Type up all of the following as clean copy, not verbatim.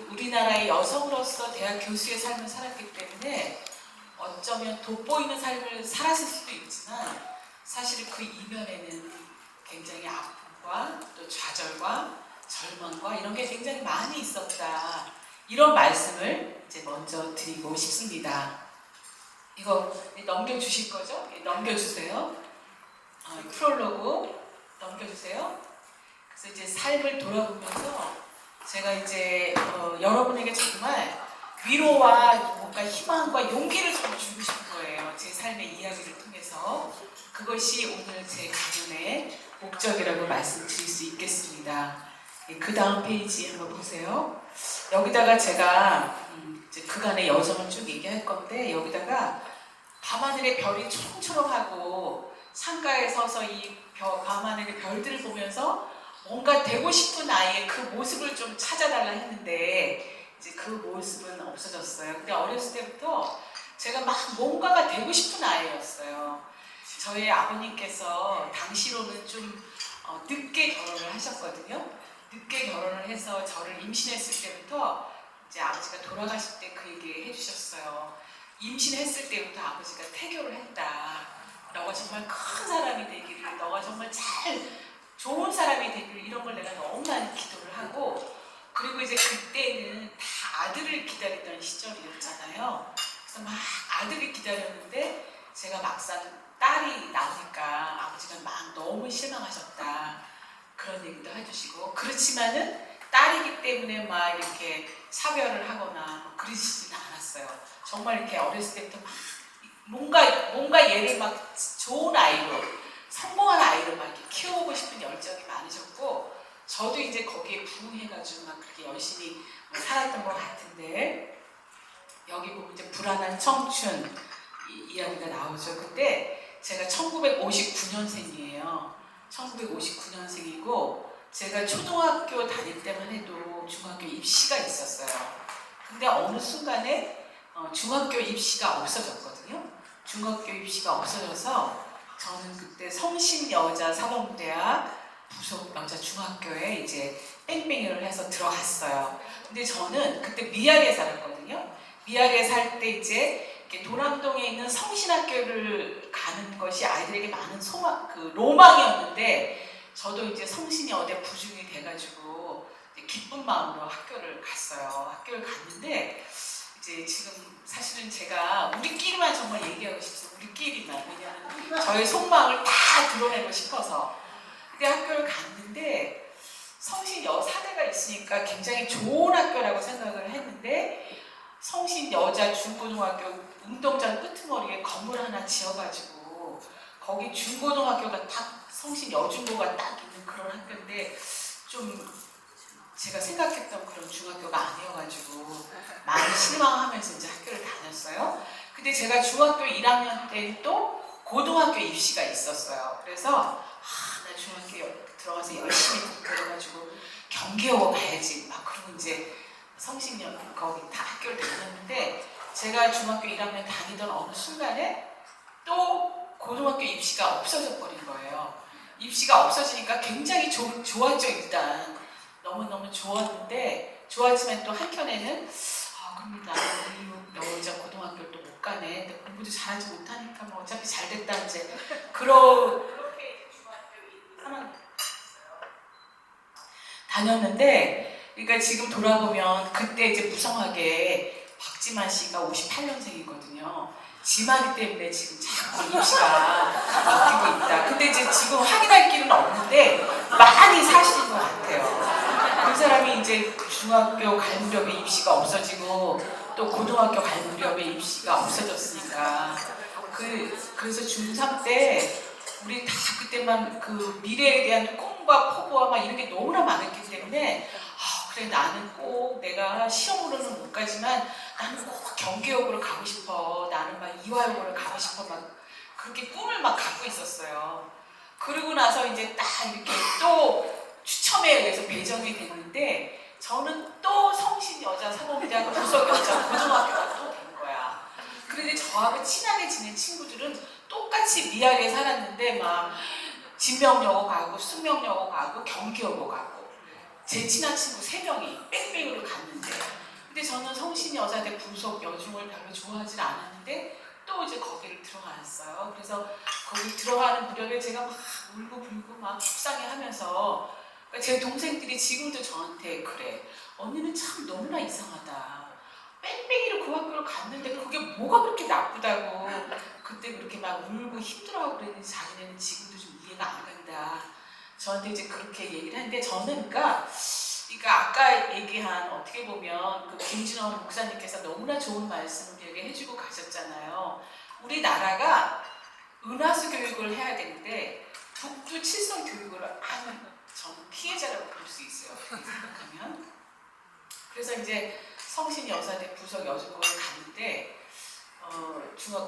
우리나라의 여성으로서 대학 교수의 삶을 살았기 때문에 어쩌면 돋보이는 삶을 살았을 수도 있지만 사실 그 이면에는 굉장히 아픔과 또 좌절과 절망과 이런 게 굉장히 많이 있었다. 이런 말씀을 이제 먼저 드리고 싶습니다. 이거 넘겨주실 거죠? 넘겨주세요. 프롤로그 넘겨주세요. 그래서 이제 삶을 돌아보면서 제가 이제 여러분에게 정말 위로와 뭔가 희망과 용기를 좀 주고 싶은 거예요. 제 삶의 이야기를 통해서. 그것이 오늘 제 강연의 목적이라고 말씀드릴 수 있겠습니다. 그 다음 페이지 한번 보세요. 여기다가 제가 이제 그간의 여정을 쭉 얘기할 건데 여기다가 밤하늘의 별이 초롱초롱하고 창가에 서서 이 밤하늘의 별들을 보면서 뭔가 되고 싶은 아이의 그 모습을 좀 찾아달라 했는데 이제 그 모습은 없어졌어요. 근데 어렸을 때부터 제가 막 뭔가가 되고 싶은 아이였어요. 저희 아버님께서 당시로는 좀 늦게 결혼을 하셨거든요. 늦게 결혼을 해서 저를 임신했을 때부터 이제 아버지가 돌아가실 때 그 얘기 해주셨어요. 임신했을 때부터 아버지가 태교를 했다. 너가 정말 큰 사람이 되기를, 너가 정말 좋은 사람이 되기를, 이런 걸 내가 너무 많이 기도를 하고, 그리고 이제 그때는 다 아들을 기다리던 시절이었잖아요. 그래서 막 아들을 기다렸는데 제가 막상 딸이 나오니까 아버지가 막 너무 실망하셨다. 그런 얘기도 해주시고, 그렇지만은 딸이기 때문에 막 이렇게 사별을 하거나 그러시지는 않았어요. 정말 이렇게 어렸을 때부터 막 뭔가 얘를 막 좋은 아이로, 성공한 아이로 막 이렇게 키워보고 싶은 열정이 많으셨고, 저도 이제 거기에 부응해가지고 막 그렇게 열심히 살았던 것 같은데, 여기 보면 이제 불안한 청춘 이야기가 나오죠. 근데 제가 1959년생이에요. 1959년생이고 제가 초등학교 다닐 때만 해도 중학교 입시가 있었어요. 근데 어느 순간에 중학교 입시가 없어졌거든요. 중학교 입시가 없어져서 저는 그때 성신여자사범대학 부속 여자 중학교에 이제 뺑뺑이를 해서 들어갔어요. 근데 저는 그때 미아리에 살았거든요. 미아리에 살 때 이제 도남동에 있는 성신학교를 가는 것이 아이들에게 많은 로망이었는데, 저도 이제 성신여대 부중이 돼가지고 기쁜 마음으로 학교를 갔어요. 학교를 갔는데 이제 지금 사실은 제가 우리끼리만 정말 얘기하고 싶어요. 우리끼리만. 왜냐하면 저의 속마음을 다 드러내고 싶어서. 근데 학교를 갔는데 성신여사대가 있으니까 굉장히 좋은 학교라고 생각을 했는데, 성신여자 중고등학교 운동장 끄트머리에 건물 하나 지어가지고 거기 중고등학교가 딱 성신여중고가 딱 있는 그런 학교인데, 좀 제가 생각했던 그런 중학교가 아니어가지고 많이 실망하면서 이제 학교를 다녔어요. 근데 제가 중학교 1학년 때 또 고등학교 입시가 있었어요. 그래서 나 중학교 들어가서 열심히 공부해가지고 경기여고 가야지 막 그러고 이제 성신여중 거기 다 학교를 다녔는데, 제가 중학교 1학년 다니던 어느 순간에 또 고등학교 입시가 없어져 버린 거예요. 입시가 없어지니까 굉장히 좋았죠. 일단 너무너무 좋았는데, 좋았지만 또 한켠에는 그럼 나는 여자 고등학교를 또 못 가네. 근데 공부도 잘하지 못하니까 뭐 어차피 잘 됐다 이제 그렇게 중학교 3학년 다녔는데, 그러니까 지금 돌아보면 그때 이제 무성하게 박지만 씨가 58년생이거든요. 지마리 때문에 지금 자꾸 입시가 바뀌고 있다. 근데 이제 지금 확인할 길은 없는데 많이 사실인 것 같아요. 그 사람이 이제 중학교 갈 무렵에 입시가 없어지고 또 고등학교 갈 무렵에 입시가 없어졌으니까 그래서 중3 때 우리 다 그때만 그 미래에 대한 꿈과 포부와 막 이런 게 너무나 많았기 때문에 그래 나는 꼭 내가 시험으로는 못 가지만 나는 꼭 경기여고를 가고 싶어. 나는 막 이화여고를 가고 싶어. 막 그렇게 꿈을 막 갖고 있었어요. 그러고 나서 이제 딱 이렇게 또 추첨에 의해서 배정이 됐는데, 저는 또 성신여자사범대학 부속여자 고등학교가 또 된 거야. 그런데 저하고 친하게 지낸 친구들은 똑같이 미아리에 살았는데 막 진명여고 가고 숙명여고 가고 경기여고 가고 제 친한 친구 3명이 뺑뺑이로 갔는데, 근데 저는 성신 여자대 부속 여중을 별로 좋아하지 않았는데 또 이제 거기를 들어갔어요. 그래서 거기 들어가는 무렵에 제가 막 울고 불고 막 속상해하면서, 제 동생들이 지금도 저한테 그래, 언니는 참 너무나 이상하다. 뺑뺑이로 그 학교를 갔는데 그게 뭐가 그렇게 나쁘다고 그때 그렇게 막 울고 힘들어하고 그랬는지 자기네는 지금도 좀 이해가 안 간다. 저한테 이제 그렇게 얘기를 하는데, 저는 그러니까 아까 얘기한, 어떻게 보면 그 김진원 목사님께서 너무나 좋은 말씀을 해주고 가셨잖아요. 우리나라가 은하수 교육을 해야 되는데 북두 칠성 교육을 하는, 저는 피해자라고 볼 수 있어요. 생각하면. 그래서 이제 성신 여사대 부속 여중고를 갔는데,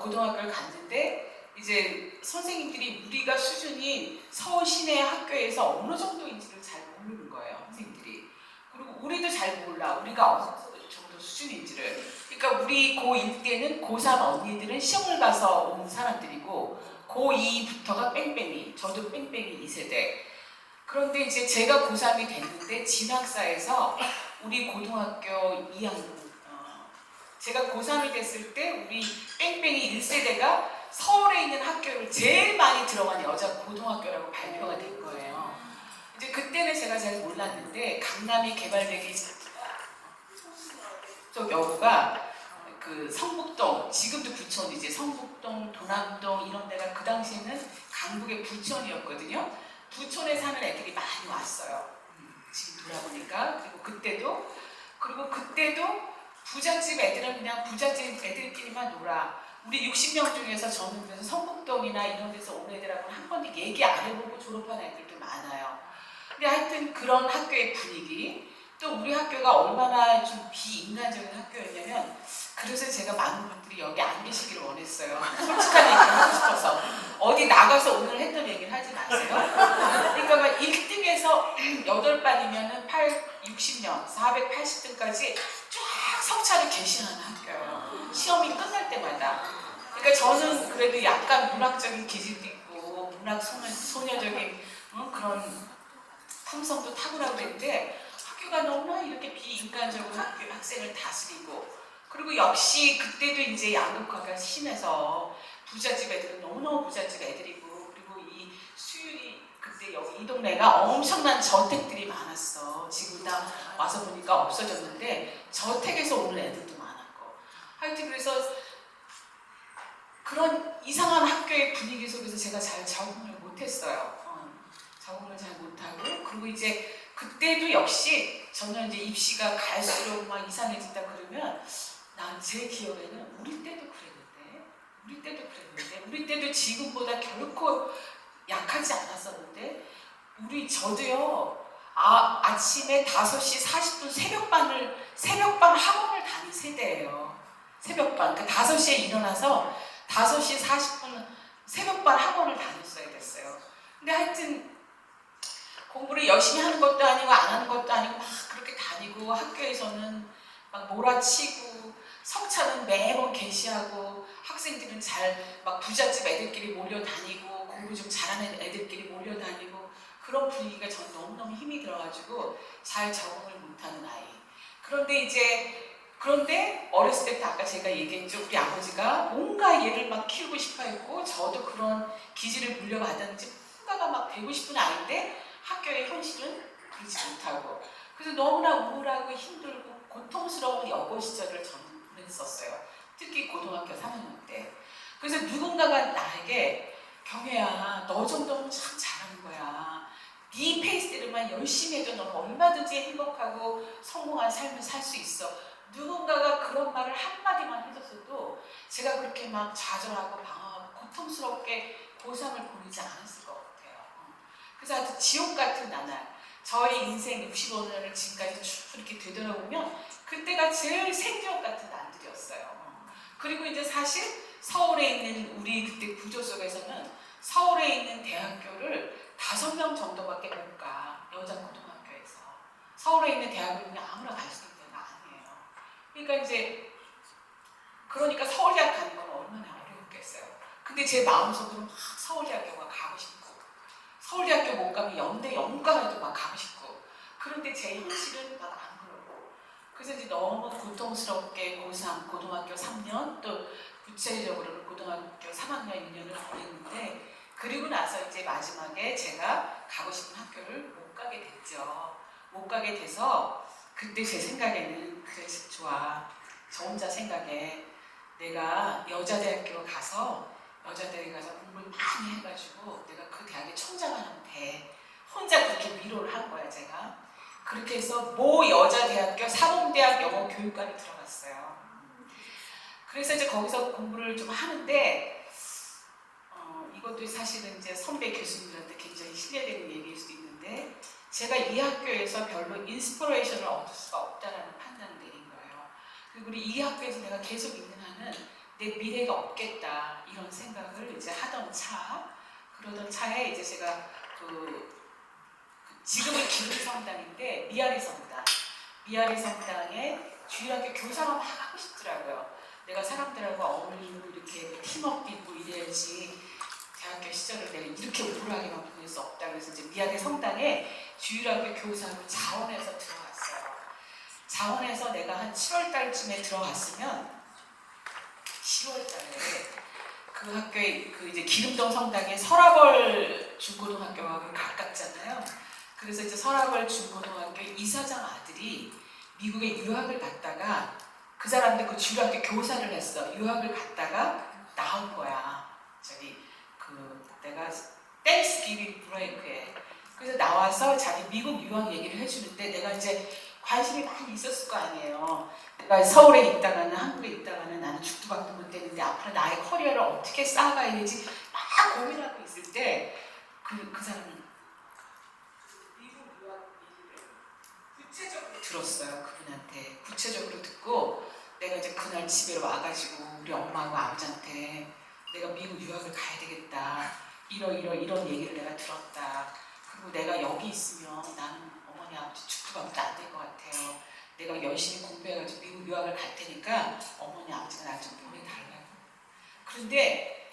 고등학교를 갔는데 이제 선생님들이 우리가 수준이 서울 시내 학교에서 어느 정도인지를 잘 모르는 거예요, 선생님들이. 그리고 우리도 잘 몰라, 우리가 어느 정도 수준인지를. 그러니까 우리 고1 때는 고3 언니들은 시험을 가서 온 사람들이고, 고2부터가 뺑뺑이, 저도 뺑뺑이 2세대. 그런데 이제 제가 고3이 됐는데 진학사에서 우리 고등학교 2학년, 제가 고3이 됐을 때 우리 뺑뺑이 1세대가 서울에 있는 학교를 제일 많이 들어간 여자 고등학교라고 발표가 된 거예요. 이제 그때는 제가 잘 몰랐는데, 강남이 개발되기 쪽 여고가 그 성북동, 지금도 부천이지, 성북동, 도남동 이런 데가 그 당시에는 강북의 부천이었거든요. 부천에 사는 애들이 많이 왔어요. 지금 돌아보니까. 그리고 그때도 부잣집 애들은 그냥 부잣집 애들끼리만 놀아. 우리 60명 중에서 저는 그래서 성북동이나 이런 데서 온 애들하고는 한 번도 얘기 안 해보고 졸업한 애들도 많아요. 근데 하여튼 그런 학교의 분위기, 또 우리 학교가 얼마나 좀 비인간적인 학교였냐면, 그래서 제가 많은 분들이 여기 안 계시기를 원했어요. 솔직한 얘기를 하고 싶어서. 어디 나가서 오늘 했던 얘기를 하지 마세요. 그러니까 막 1등에서 8반이면은 60년, 480등까지 쫙 성차를 개시하는 학교예요. 시험이 끝날 때마다. 그러니까 저는 그래도 약간 문학적인 기질도 있고, 문학 소녀적인 그런 품성도 탁월하고 그랬는데, 학교가 너무나 이렇게 비인간적으로 학생을 다스리고, 그리고 역시 그때도 이제 양극화가 심해서 부잣집 애들은 너무너무 부잣집 애들이고, 그리고 이 수율이 그때 여기 이 동네가 엄청난 저택들이 많았어. 지금 다 와서 보니까 없어졌는데 저택에서 오는 애들도 많았고, 하여튼 그래서 그런 이상한 학교의 분위기 속에서 제가 잘 적응을 못했어요. 적응을 잘 못하고, 그리고 이제 그때도 역시 저는 이제 입시가 갈수록 막 이상해진다 그러면, 난 제 기억에는 우리 때도 그랬는데 우리 때도 지금보다 결코 약하지 않았었는데, 저도요, 아침에 5시 40분 새벽반 학원을 다닌 세대예요. 새벽반. 그러니까 5시에 일어나서 5시 40분 새벽반 학원을 다녔어야 됐어요. 근데 하여튼 공부를 열심히 하는 것도 아니고 안 하는 것도 아니고 막 그렇게 다니고, 학교에서는 막 몰아치고, 성차는 매번 개시하고, 학생들은 잘 막 부잣집 애들끼리 몰려다니고, 공부 좀 잘하는 애들끼리 몰려다니고, 그런 분위기가 전 너무너무 힘이 들어가지고 잘 적응을 못하는 아이. 그런데 어렸을 때부터 아까 제가 얘기했죠. 우리 아버지가 뭔가 얘를 막 키우고 싶어 했고, 저도 그런 기질을 물려받았는지 뭔가가 막 되고 싶은 아이인데 학교의 현실은 그렇지 못하고, 그래서 너무나 우울하고 힘들고 고통스러운 여고 시절을 저는 보냈었어요. 특히 고등학교 3학년 때. 그래서 누군가가 나에게, 경혜야, 너 정도면 참 잘하는 거야. 네 페이스대로만 열심히 해도 넌 얼마든지 행복하고 성공한 삶을 살 수 있어. 누군가가 그런 말을 한마디만 해줬어도 제가 그렇게 막 좌절하고 방황하고 고통스럽게 고3을 보내지 않았을 것 같아요. 그래서 아주 지옥 같은 나날, 저의 인생 65년을 지금까지 쭉 이렇게 되돌아보면 그때가 제일 생지옥 같은 날들이었어요. 그리고 이제 사실 서울에 있는, 우리 그때 구조 속에서는 서울에 있는 대학교를 5명 정도밖에 못 가. 여자 고등학교에서. 서울에 있는 대학을 그냥 아무나 갈 수 있는 데가 아니에요. 그러니까 서울대학 가는 건 얼마나 어려웠겠어요. 근데 제 마음속으로 막 서울대학교가 가고 싶고, 서울대학교 못 가면 연대 연가라도 막 가고 싶고, 그런데 제 현실은 막 안 그러고. 그래서 이제 너무 고통스럽게 고3, 고등학교 3년, 또 구체적으로는 고등학교 3학년 1년을 보냈는데, 그리고 나서 이제 마지막에 제가 가고 싶은 학교를 못 가게 됐죠. 못 가게 돼서 그때 제 생각에는 그래 좋아. 저 혼자 생각에 내가 여자대학교 가서 여자대학에 가서 공부를 많이 해가지고 내가 그 대학의 총장을 하면 돼. 혼자 그렇게 위로를 한 거야 제가. 그렇게 해서 모 여자대학교 사범대학 영어교육과를 들어갔어요. 그래서 이제 거기서 공부를 좀 하는데 이것도 사실은 이제 선배 교수님들한테 굉장히 신뢰되는 얘기일 수도 있는데 제가 이 학교에서 별로 인스피레이션을 얻을 수가 없다라는 판단을 내린 거예요. 그리고 이 학교에서 내가 계속 있는 한은 내 미래가 없겠다 이런 생각을 이제 하던 그러던 차에 이제 제가 지금은 기름성당인데 미아리 성당에 주일학교 교사가 막 하고 싶더라고요. 내가 사람들하고 어울리고 이렇게 팀워크 있고 이래야지 대학교 시절을 내가 이렇게 우울하게만 보낼 수 없다. 그래서 이제 미아리 성당에 주일학교 교사로 자원해서 들어갔어요. 자원해서 내가 한 7월 달쯤에 들어갔으면 10월 달에 그 학교에 그 이제 기름동 성당에 서라벌 중고등학교하고 가깝잖아요. 그래서 이제 서라벌 중고등학교 이사장 아들이 미국에 유학을 갔다가 그 사람들 그 주일학교 교사를 했어. 유학을 갔다가 나온 거야. 내가 땡스기빙 브레이크에. 그래서 나와서 자기 미국 유학 얘기를 해주는데 내가 이제 관심이 많이 있었을 거 아니에요. 내가 서울에 있다가는 한국에 있다가는 나는 죽도 밥도 못 되는데 앞으로 나의 커리어를 어떻게 쌓아가야 되지 막 고민하고 있을 때 그 사람은 미국 유학 얘기를 구체적으로 들었어요. 그분한테 구체적으로 듣고 내가 이제 그날 집에 와가지고 우리 엄마하고 아버지한테 내가 미국 유학을 가야 되겠다. 이런 얘기를 내가 들었다. 그리고 내가 여기 있으면 나는 어머니 아버지 죽도 밥도 안 될 것 같아요. 내가 열심히 공부해가지고 미국 유학을 갈 테니까 어머니 아버지가 날 좀 보내달라고. 그런데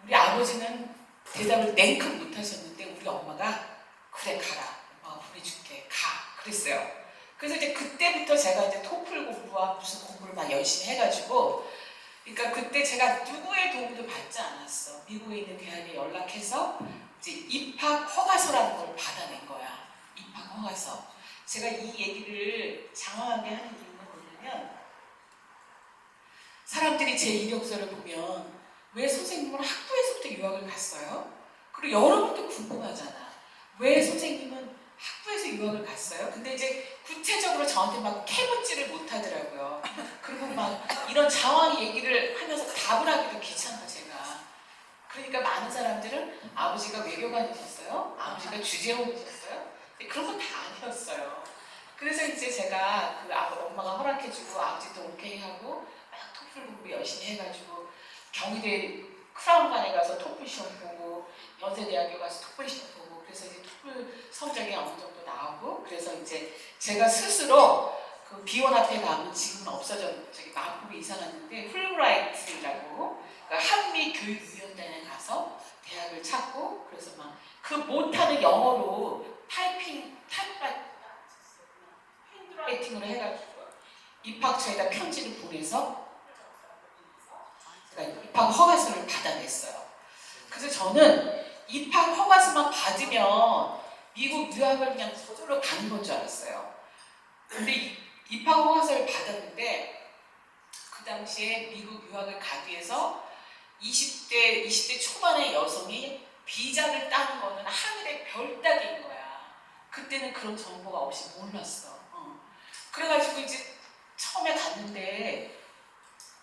우리 아버지는 대답을 냉큼 못하셨는데 우리 엄마가 그래 가라. 엄마가 보내줄게. 가. 그랬어요. 그래서 이제 그때부터 제가 이제 토플 공부와 무슨 공부를 막 열심히 해가지고 그러니까 그때 제가 누구의 도움도 받지 않았어. 미국에 있는 대학에 연락해서 이제 입학 허가서라는 걸 받아낸 거야. 입학 허가서. 제가 이 얘기를 장황하게 하는 이유는 뭐냐면 사람들이 제 이력서를 보면 왜 선생님은 학부에서부터 유학을 갔어요? 그리고 여러분도 궁금하잖아. 왜 선생님은 학부에서 유학을 갔어요? 근데 이제 구체적으로 저한테 막 캐묻지를 못하더라고요. 그리고 막 이런 장황 얘기를 하면서 답을 하기도 귀찮아 제가. 그러니까 많은 사람들은 아버지가 외교관이셨어요? 아버지가 주재원이셨어요? 그런 건 다 아니었어요. 그래서 이제 제가 엄마가 허락해주고 아버지도 오케이 하고 막 토플 공부 열심히 해가지고 경희대 크라운관에 가서 토플 시험 보고 연세대학교 가서 토플 시험 보고 그래서 이제 토플 성적이 어느 정도 나오고 그래서 이제 제가 스스로 그 비원 앞에 가면 지금은 없어져 저기 마포로 이사 갔는데 풀브라이트라고 그 한미 교육위원단에 가서 대학을 찾고 그래서 막 그 못하는 영어로 핸드라이팅으로 해가지고 입학처에다 편지를 보내서 제가 입학 허가서를 받아냈어요. 그래서 저는 입학 허가서만 받으면 미국 유학을 그냥 저절로 가는 건 줄 알았어요. 근데 입학 허가서를 받았는데 그 당시에 미국 유학을 가기 위해서 20대 초반의 여성이 비자를 따는 거는 하늘의 별 따기인 거야. 그때는 그런 정보가 없이 몰랐어. 그래가지고 이제 처음에 갔는데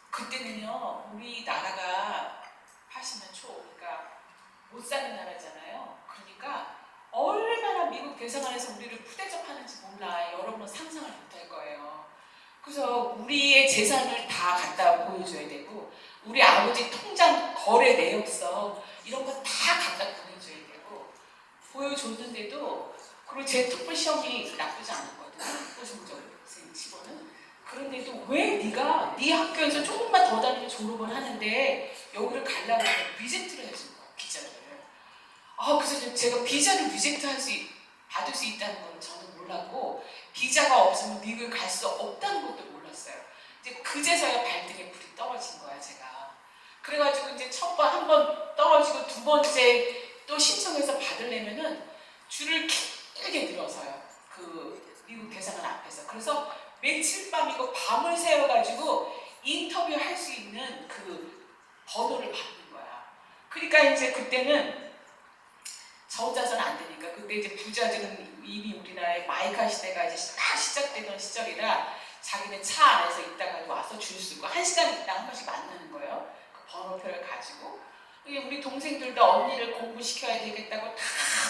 그때는요 우리나라가 80년 초 그러니까 못 사는 나라잖아요. 그러니까 얼마나 미국 대사관에서 우리를 푸대접하는지 몰라. 여러분은 상상을 못할 거예요. 그래서 우리의 재산을 다 갖다 보여줘야 되고 우리 아버지 통장 거래 내역서 이런 거 다 갖다 보여줘야 되고 보여줬는데도 그리고 제 토플 시험이 나쁘지 않았거든요. 고성적으로 치고는. 그런데도 왜 네가 네 학교에서 조금만 더 다니면 졸업을 하는데 여기를 가려고 리젝트를 해준 거야. 비자를. 그래서 제가 비자를 리젝트 받을 수 있다는 건 저는 몰랐어요. 몰랐고 비자가 없으면 미국에 갈 수 없다는 것도 몰랐어요. 이제 그제서야 발등에 불이 떨어진 거야 제가. 그래가지고 이제 첫 번 한 번 떨어지고 두 번째 또 신청해서 받으려면은 줄을 길게 늘어서요. 그 미국 대사관 앞에서. 그래서 며칠 밤이고 밤을 새워가지고 인터뷰할 수 있는 그 번호를 받는 거야. 그러니까 이제 그때는 저 혼자서는 안 되니까 그때 이제 부자들은 이미 우리나라의 마이카 시대가 이제 딱 시작되던 시절이라 자기네 차 안에서 있다가 와서 줄 서고 1시간 있다 한 번씩 만나는 거예요. 그 번호표를 가지고. 우리 동생들도 언니를 공부시켜야 되겠다고 다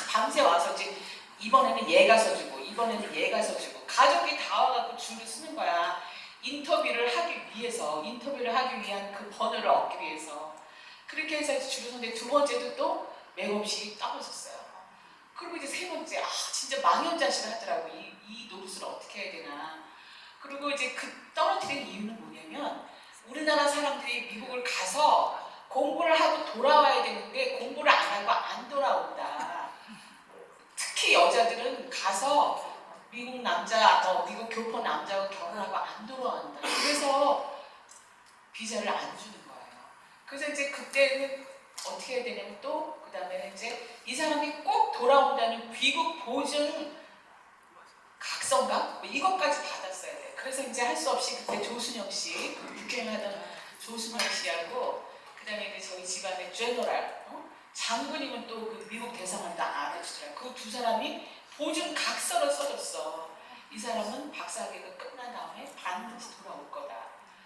밤새 와서 이제 이번에는 얘가 서주고 이번에는 얘가 서주고 가족이 다 와갖고 줄을 서는 거야. 인터뷰를 하기 위한 그 번호를 얻기 위해서. 그렇게 해서 줄을 섰는데 두 번째도 또 맥없이 떨어졌어요. 그리고 이제 세 번째, 진짜 망연자실 하더라고. 이 노릇을 어떻게 해야 되나. 그리고 이제 그 떨어뜨린 이유는 뭐냐면 우리나라 사람들이 미국을 가서 공부를 하고 돌아와야 되는데 공부를 안 하고 안 돌아온다. 특히 여자들은 가서 미국 교포 남자하고 결혼하고 안 돌아온다. 그래서 비자를 안 주는 거예요. 그래서 이제 그때는 어떻게 해야 되냐면 또 그 다음에 이제 이 사람이 꼭 돌아온다는 귀국 보증 각서인가? 이것까지 받았어야 돼. 그래서 이제 할 수 없이 그때 조순영 씨, 육경하던 조순영 씨하고 그 다음에 이제 저희 집안의 제너럴 장군님은 또 그 미국 대사관도 알아주더라고요. 그 두 사람이 보증 각서를 써줬어. 이 사람은 박사학위가 끝난 다음에 반드시 돌아올 거다.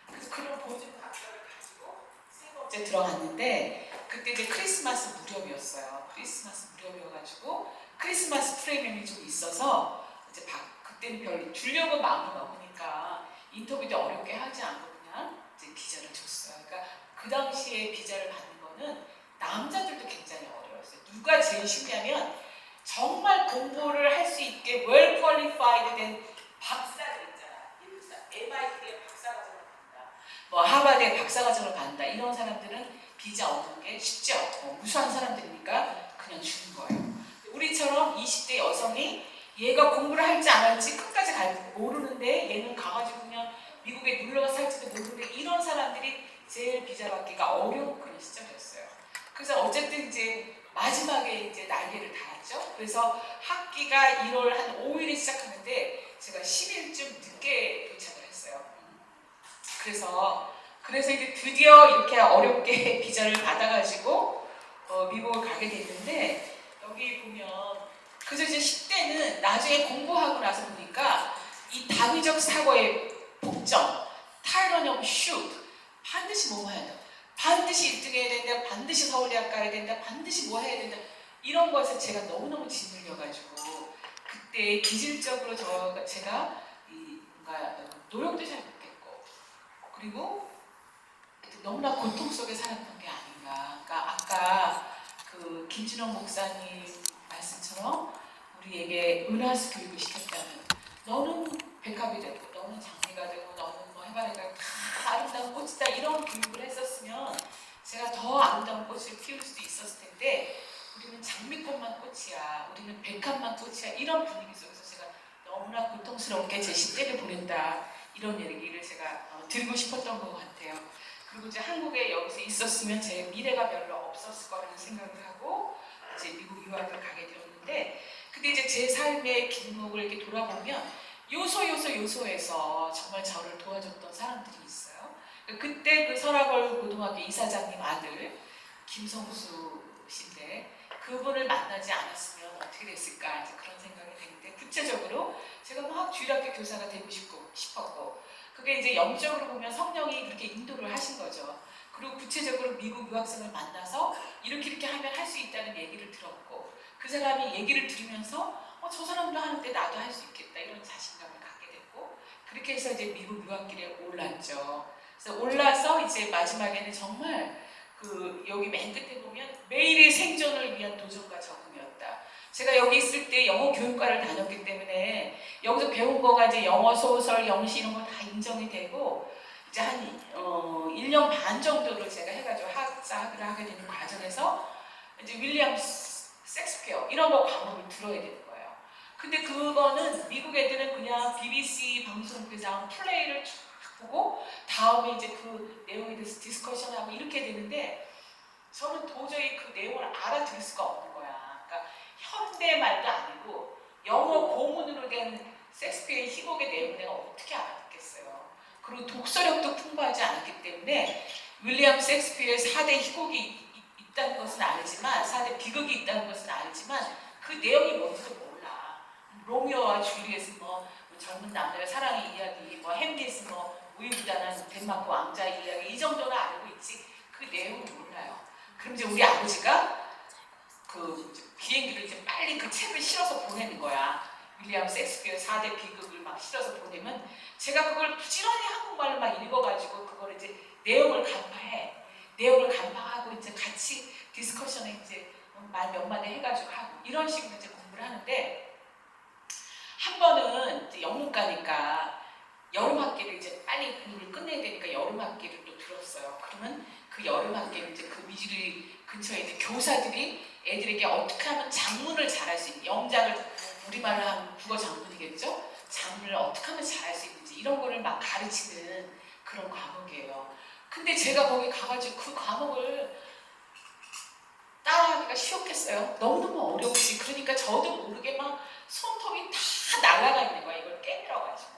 그래서 그런 보증 각서를 가지고 세 번째 들어갔는데 그때 이제 크리스마스 무렵이었어요. 크리스마스 무렵이어가지고 크리스마스 프리미엄이 좀 있어서 이제 그때는 별 주려고 마음을 먹으니까 인터뷰도 어렵게 하지 않고 그냥 이제 비자를 줬어요. 그러니까 그 당시에 비자를 받는 거는 남자들도 굉장히 어려웠어요. 누가 제일 쉽냐면 정말 공부를 할 수 있게 well qualified 된 박사들 있잖아. MIT에 박사과정을 간다. 뭐 하버드에 박사과정을 간다. 이런 사람들은 비자 얻는 게 쉽죠. 무수한 사람들이니까 그냥 주는 거예요. 우리처럼 20대 여성이 얘가 공부를 할지 안 할지 끝까지 모르는데 얘는 가가지고 그냥 미국에 놀러가 살지도 모르는데 이런 사람들이 제일 비자 받기가 어려운 그런 시절이었어요. 그래서 어쨌든 이제 마지막에 이제 날개를 달았죠. 그래서 학기가 1월 한 5일에 시작하는데 제가 10일쯤 늦게 도착을 했어요. 그래서 이제 드디어 이렇게 어렵게 비자를 받아가지고 미국을 가게 됐는데 여기 보면 그래서 이제 10대는 나중에 공부하고 나서 보니까 이 당위적 사고의 복점, 타이러니 오브 슛 반드시 뭐 해야 돼? 반드시 1등 해야 된다, 반드시 서울대학 가야 된다, 반드시 뭐 해야 된다 이런 것에 제가 너무너무 짓눌려가지고 그때 기질적으로 제가 뭔가 노력도 잘 못했고 그리고 너무나 고통 속에 살았던 게 아닌가. 그러니까 아까 그 김진원 목사님 말씀처럼 우리에게 은하수 교육을 시켰다면 너는 백합이 되고 너는 장미가 되고 너는 뭐 해바라기가 다 아름다운 꽃이다 이런 교육을 했었으면 제가 더 아름다운 꽃을 피울 수도 있었을 텐데 우리는 장미꽃만 꽃이야, 우리는 백합만 꽃이야 이런 분위기 속에서 제가 너무나 고통스럽게 제 10대를 보낸다 이런 얘기를 제가 드리고 싶었던 것 같아요. 그리고 이제 한국에 여기서 있었으면 제 미래가 별로 없었을 거라는 생각을 하고 이제 미국 유학을 가게 되었는데 근데 이제 제 삶의 길목을 이렇게 돌아보면 요소에서 정말 저를 도와줬던 사람들이 있어요. 그때 그 설악월 고등학교 이사장님 아들 김성수 씨인데 그분을 만나지 않았으면 어떻게 됐을까 이제 그런 생각이 드는데 구체적으로 제가 막 주일학교 교사가 되고 싶었고 그게 이제 영적으로 보면 성령이 그렇게 인도를 하신 거죠. 그리고 구체적으로 미국 유학생을 만나서 이렇게 하면 할 수 있다는 얘기를 들었고 그 사람이 얘기를 들으면서 저 사람도 하는데 나도 할 수 있겠다 이런 자신감을 갖게 됐고 그렇게 해서 이제 미국 유학길에 올랐죠. 그래서 올라서 이제 마지막에는 정말 여기 맨 끝에 보면 매일의 생존을 위한 도전과 적응이었다. 제가 여기 있을 때 영어 교육과를 다녔기 때문에 여기서 배운 거가 이제 영어 소설, 영시 이런 거 다 인정이 되고 이제 한 1년 반 정도를 제가 해가지고 학사학위를 하게 되는 과정에서 이제 윌리엄 섹스피어 이런 거 과목을 들어야 되는 거예요. 근데 그거는 미국 애들은 그냥 BBC 방송국에서 나온 플레이를 쭉 보고 다음에 이제 그 내용에 대해서 디스커션하고 이렇게 되는데 저는 도저히 그 내용을 알아들을 수가 없는 거야. 그러니까 현대 말도 아니고 영어 고문으로 된 셰익스피어의 희곡의 내용을 내가 어떻게 알아듣겠어요. 그리고 독서력도 풍부하지 않았기 때문에 윌리엄 셰익스피어의 4대 희곡이 있다는 것은 알지만 4대 비극이 있다는 것은 알지만 그 내용이 뭔지도 몰라. 로미오와 줄리엣은 뭐 젊은 남녀의 사랑의 이야기, 뭐 햄릿은 뭐 우유부단한 덴마크 왕자의 이야기 이 정도는 알고 있지 그 내용을 몰라요. 그럼 이제 우리 아버지가 그 비행기를 이제 빨리 그 책을 실어서 보내는 거야. 윌리엄 셰익스피어 4대 비극을 막 실어서 보내면 제가 그걸 부지런히 한국말로 막 읽어가지고 그걸 이제 내용을 간파해. 내용을 간파하고 이제 같이 디스커션에 이제 말 몇 마디 해가지고 하고 이런 식으로 이제 공부를 하는데 한 번은 이제 영문과니까 여름 학기를 이제 빨리 공부를 끝내야 되니까 여름 학기를 또 들었어요. 그러면 그 여름 학기는 이제 그 미주리 근처에 있는 교사들이 애들에게 어떻게 하면 작문을 잘할 수 있는 영작을 우리말로 하면 국어 작문이겠죠? 작문을 어떻게 하면 잘할 수 있는지 이런 거를 막 가르치는 그런 과목이에요. 근데 제가 거기 가가지고 그 과목을 따라하기가 쉬웠겠어요. 너무너무 어려우시. 그러니까 저도 모르게 막 손톱이 다 날아가 있는 거야. 이걸 깨밀어가지고.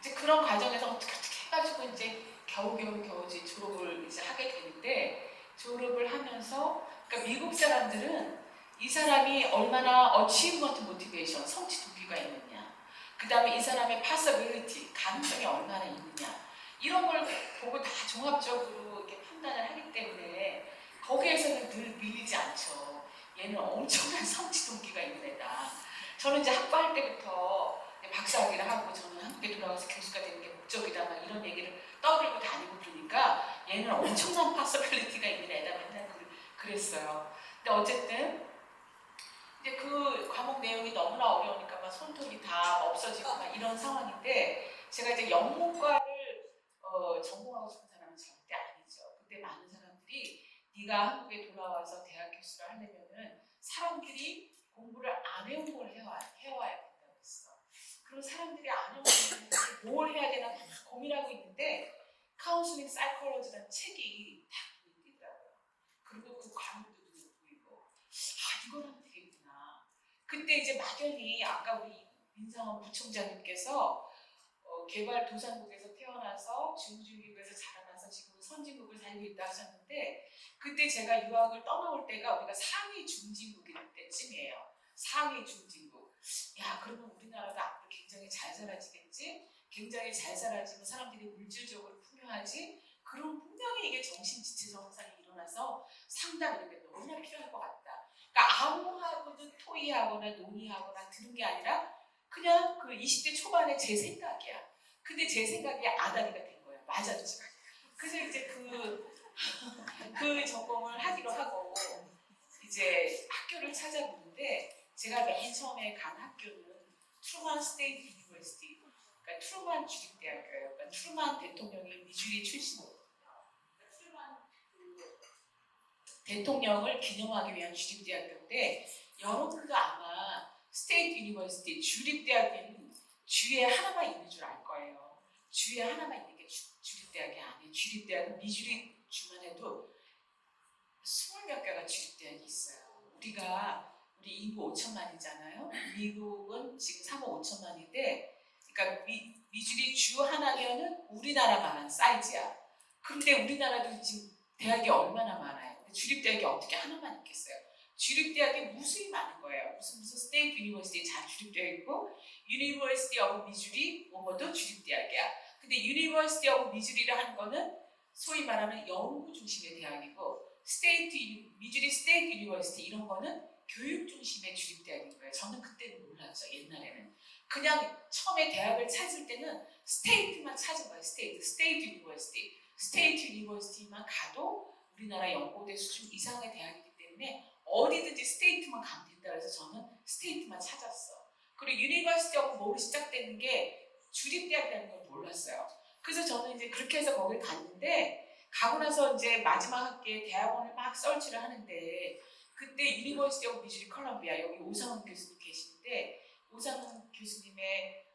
이제 그런 과정에서 어떻게 해가지고 이제 겨우 이제 졸업을 이제 하게 되는데 졸업을 하면서 그러니까 미국 사람들은 이 사람이 얼마나 achievement motivation 성취 동기가 있느냐, 그 다음에 이 사람의 possibility 가능성이 얼마나 있느냐 이런 걸 보고 다 종합적으로 이렇게 판단을 하기 때문에 거기에서는 늘 밀리지 않죠. 얘는 엄청난 성취 동기가 있는 애다. 저는 이제 학부할 때부터 박사학위를 하고 저는 한국에 돌아가서 교수가 되는 게 목적이다 막 이런 얘기를 떠들고 다니고 그러니까 얘는 엄청난 파서빌리티가 있는 애다 맨날 그랬어요. 근데 어쨌든 이제 그 과목 내용이 너무나 어려우니까 막 손톱이 다 없어지고 막 이런 상황인데 제가 이제 영문과를 전공하고 싶은 사람은 절대 아니죠. 근데 많은 사람들이 네가 한국에 돌아와서 대학 교수를 하려면은 사람들이 공부를 안 해온 걸 해와야 된다고 했어. 그런 사람들이 안 해온 뭘 해야 되나 고민하고 있는데 카운슬링 사이콜로지라는 책이 딱 눈에 띄더라고요. 그리고 그 과목도 눈에 보이고 이걸 하면 되겠구나. 그때 이제 막연히 아까 우리 민상원 부총장님께서 개발도상국에서 태어나서 중주기국에서 자라나서 지금 선진국을 살고 있다 하셨는데 그때 제가 유학을 떠나올 때가 우리가 상위 중진국일 때쯤이에요. 상위 중진국. 야 그러면 우리나라도 앞으로 굉장히 잘 살아지겠지? 굉장히 잘 살아지면 사람들이 물질적으로 풍요하지? 그럼 분명히 이게 정신지체 현상이 일어나서 상담 이런 게 너무나 필요할 것 같다. 그러니까 아무하고도 토의하거나 논의하거나 들은 게 아니라 그냥 그 20대 초반에 제 생각이야. 근데 제 생각이 아다리가 된 거예요. 맞았지. 그래서 이제 그 전공을 하기로 하고 이제 학교를 찾아보는데 제가 맨 처음에 간 학교는 트루만 스테이트 유니버시티, 그러니까 트루만 주립대학교예요. 그러니까 트루만 대통령이 미주리 출신이거든요. 그러니까 트루만 대통령을 기념하기 위한 주립대학교인데 여러분도 아마 스테이트 유니버시티 주립대학교는 주에 하나만 있는 줄 알 거예요. 주에 하나만 있는 게 주립대학이 아니에요. 주립대학은 미주리 주만 해도 20몇 개가 주립대학이 있어요. 우리 인구 5천만이잖아요. 미국은 지금 3억 5천만인데 그러니까 미주리 주 하나면은 우리나라만한 사이즈야. 그런데 우리나라도 지금 대학이 얼마나 많아요. 근데 주립대학이 어떻게 하나만 있겠어요. 주립대학이 무수히 많은 거예요. 무슨 스테이트 유니버시티 잘 주립되어 있고 유니버시티 오브 미주리 뭐도 주립대학이야. 근데 유니버시티 오브 미주리를 하는 거는 소위 말하는 연구 중심의 대학이고 미주리 스테이트 유니버시티 이런 거는 교육 중심의 주립대학인 거예요. 저는 그때는 몰랐죠. 옛날에는. 그냥 처음에 대학을 찾을 때는 스테이트만 찾은 거예요. 스테이트 유니버시티. 스테이트 유니버시티만 가도 우리나라 연고대 수준 이상의 대학이기 때문에 어디든지 스테이트만 가면 된다 그래서 저는 스테이트만 찾았어. 그리고 유니버시티하고 뭐로 시작되는 게 주립대학이라는 걸 몰랐어요. 그래서 저는 이제 그렇게 해서 거길 갔는데 가고 나서 이제 마지막 학기에 대학원을 막 서치를 하는데 그때 유니버시티 오브 미주리 컬럼비아 여기 오상훈 교수님 계시는데 오상훈 교수님의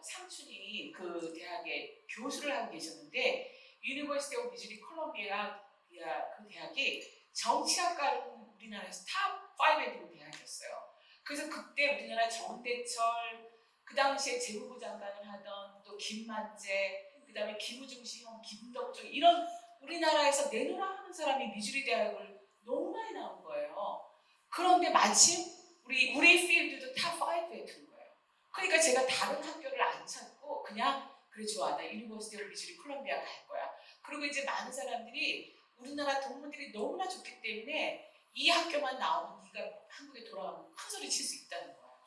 삼촌이 그 대학에 교수를 하고 계셨는데 유니버시티 오브 미주리 콜롬비아 그 대학이 정치학과는 우리나라에서 탑 5에 드는 대학이었어요. 그래서 그때 우리나라 정대철 그 당시에 재무부 장관을 하던 또 김만재 그 다음에 김우중시형 김덕중 이런 우리나라에서 내노라 하는 사람이 미주리 대학을 너무 많이 나온 거예요. 그런데 마침 우리 필드도 탑 5에 든 거예요. 그러니까 제가 다른 학교를 안 찾고 그냥 그래 좋아 나 유니버시티 오브 미주리 콜롬비아 갈 거야. 그리고 이제 많은 사람들이 우리나라 동문들이 너무나 좋기 때문에 이 학교만 나오면 네가 한국에 돌아가면 큰 소리 칠 수 있다는 거야.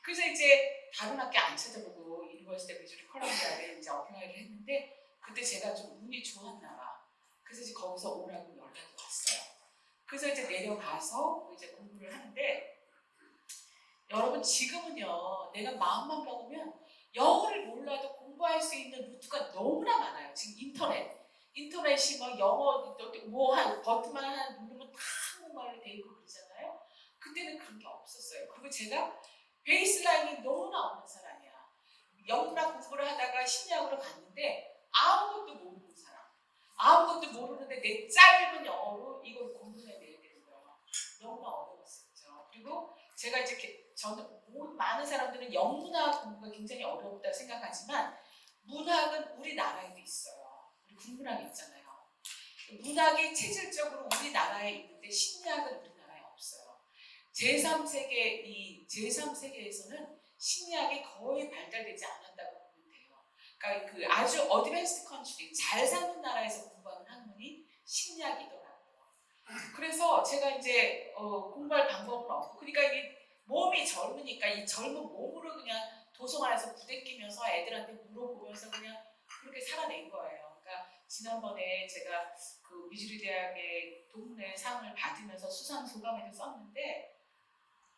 그래서 이제 다른 학교 안 찾아보고 유니버시티 오브 미주리 콜롬비아에 이제 어플라이를 했는데 그때 제가 좀 운이 좋았나 봐. 그래서 이제 거기서 오라고 연락이 왔어요. 그래서 이제 내려가서 이제 공부를 하는데 여러분 지금은요 내가 마음만 먹으면 영어를 몰라도 공부할 수 있는 루트가 너무나 많아요. 지금 인터넷이 막 영어 뭐 한 버튼만 하나 누르면 다 한국말로 돼 있고 그러잖아요. 그때는 그런 게 없었어요. 그리고 제가 베이스라인이 너무나 없는 사람이야. 영문학 공부를 하다가 심리학으로 갔는데 아무것도 모르는 사람. 아무것도 모르는데 내 짧은 영어로 이걸 공부해내야 되는 거예요. 너무나 어려웠었죠. 그리고 제가 이제 저는 많은 사람들은 영문학 공부가 굉장히 어렵다 생각하지만 문학은 우리나라에도 있어요. 우리 국문학이 있잖아요. 문학이 체질적으로 우리나라에 있는데 심리학은 우리나라에 없어요. 제3세계에서는 심리학이 거의 발달되지 않았다고 보면 돼요. 그러니까 그 아주 어드밴스드 컨트리, 잘 사는 나라에서 공부하는 학문이 심리학이더라고요. 그래서 제가 이제 공부할 방법은 없고, 그러니까 이게 몸이 젊으니까 이 젊은 몸으로 그냥 도서관에서 부대끼면서 애들한테 물어보면서 그냥 그렇게 살아낸 거예요. 그러니까 지난번에 제가 그 미주리 대학의 동문회 상을 받으면서 수상 소감에도 썼는데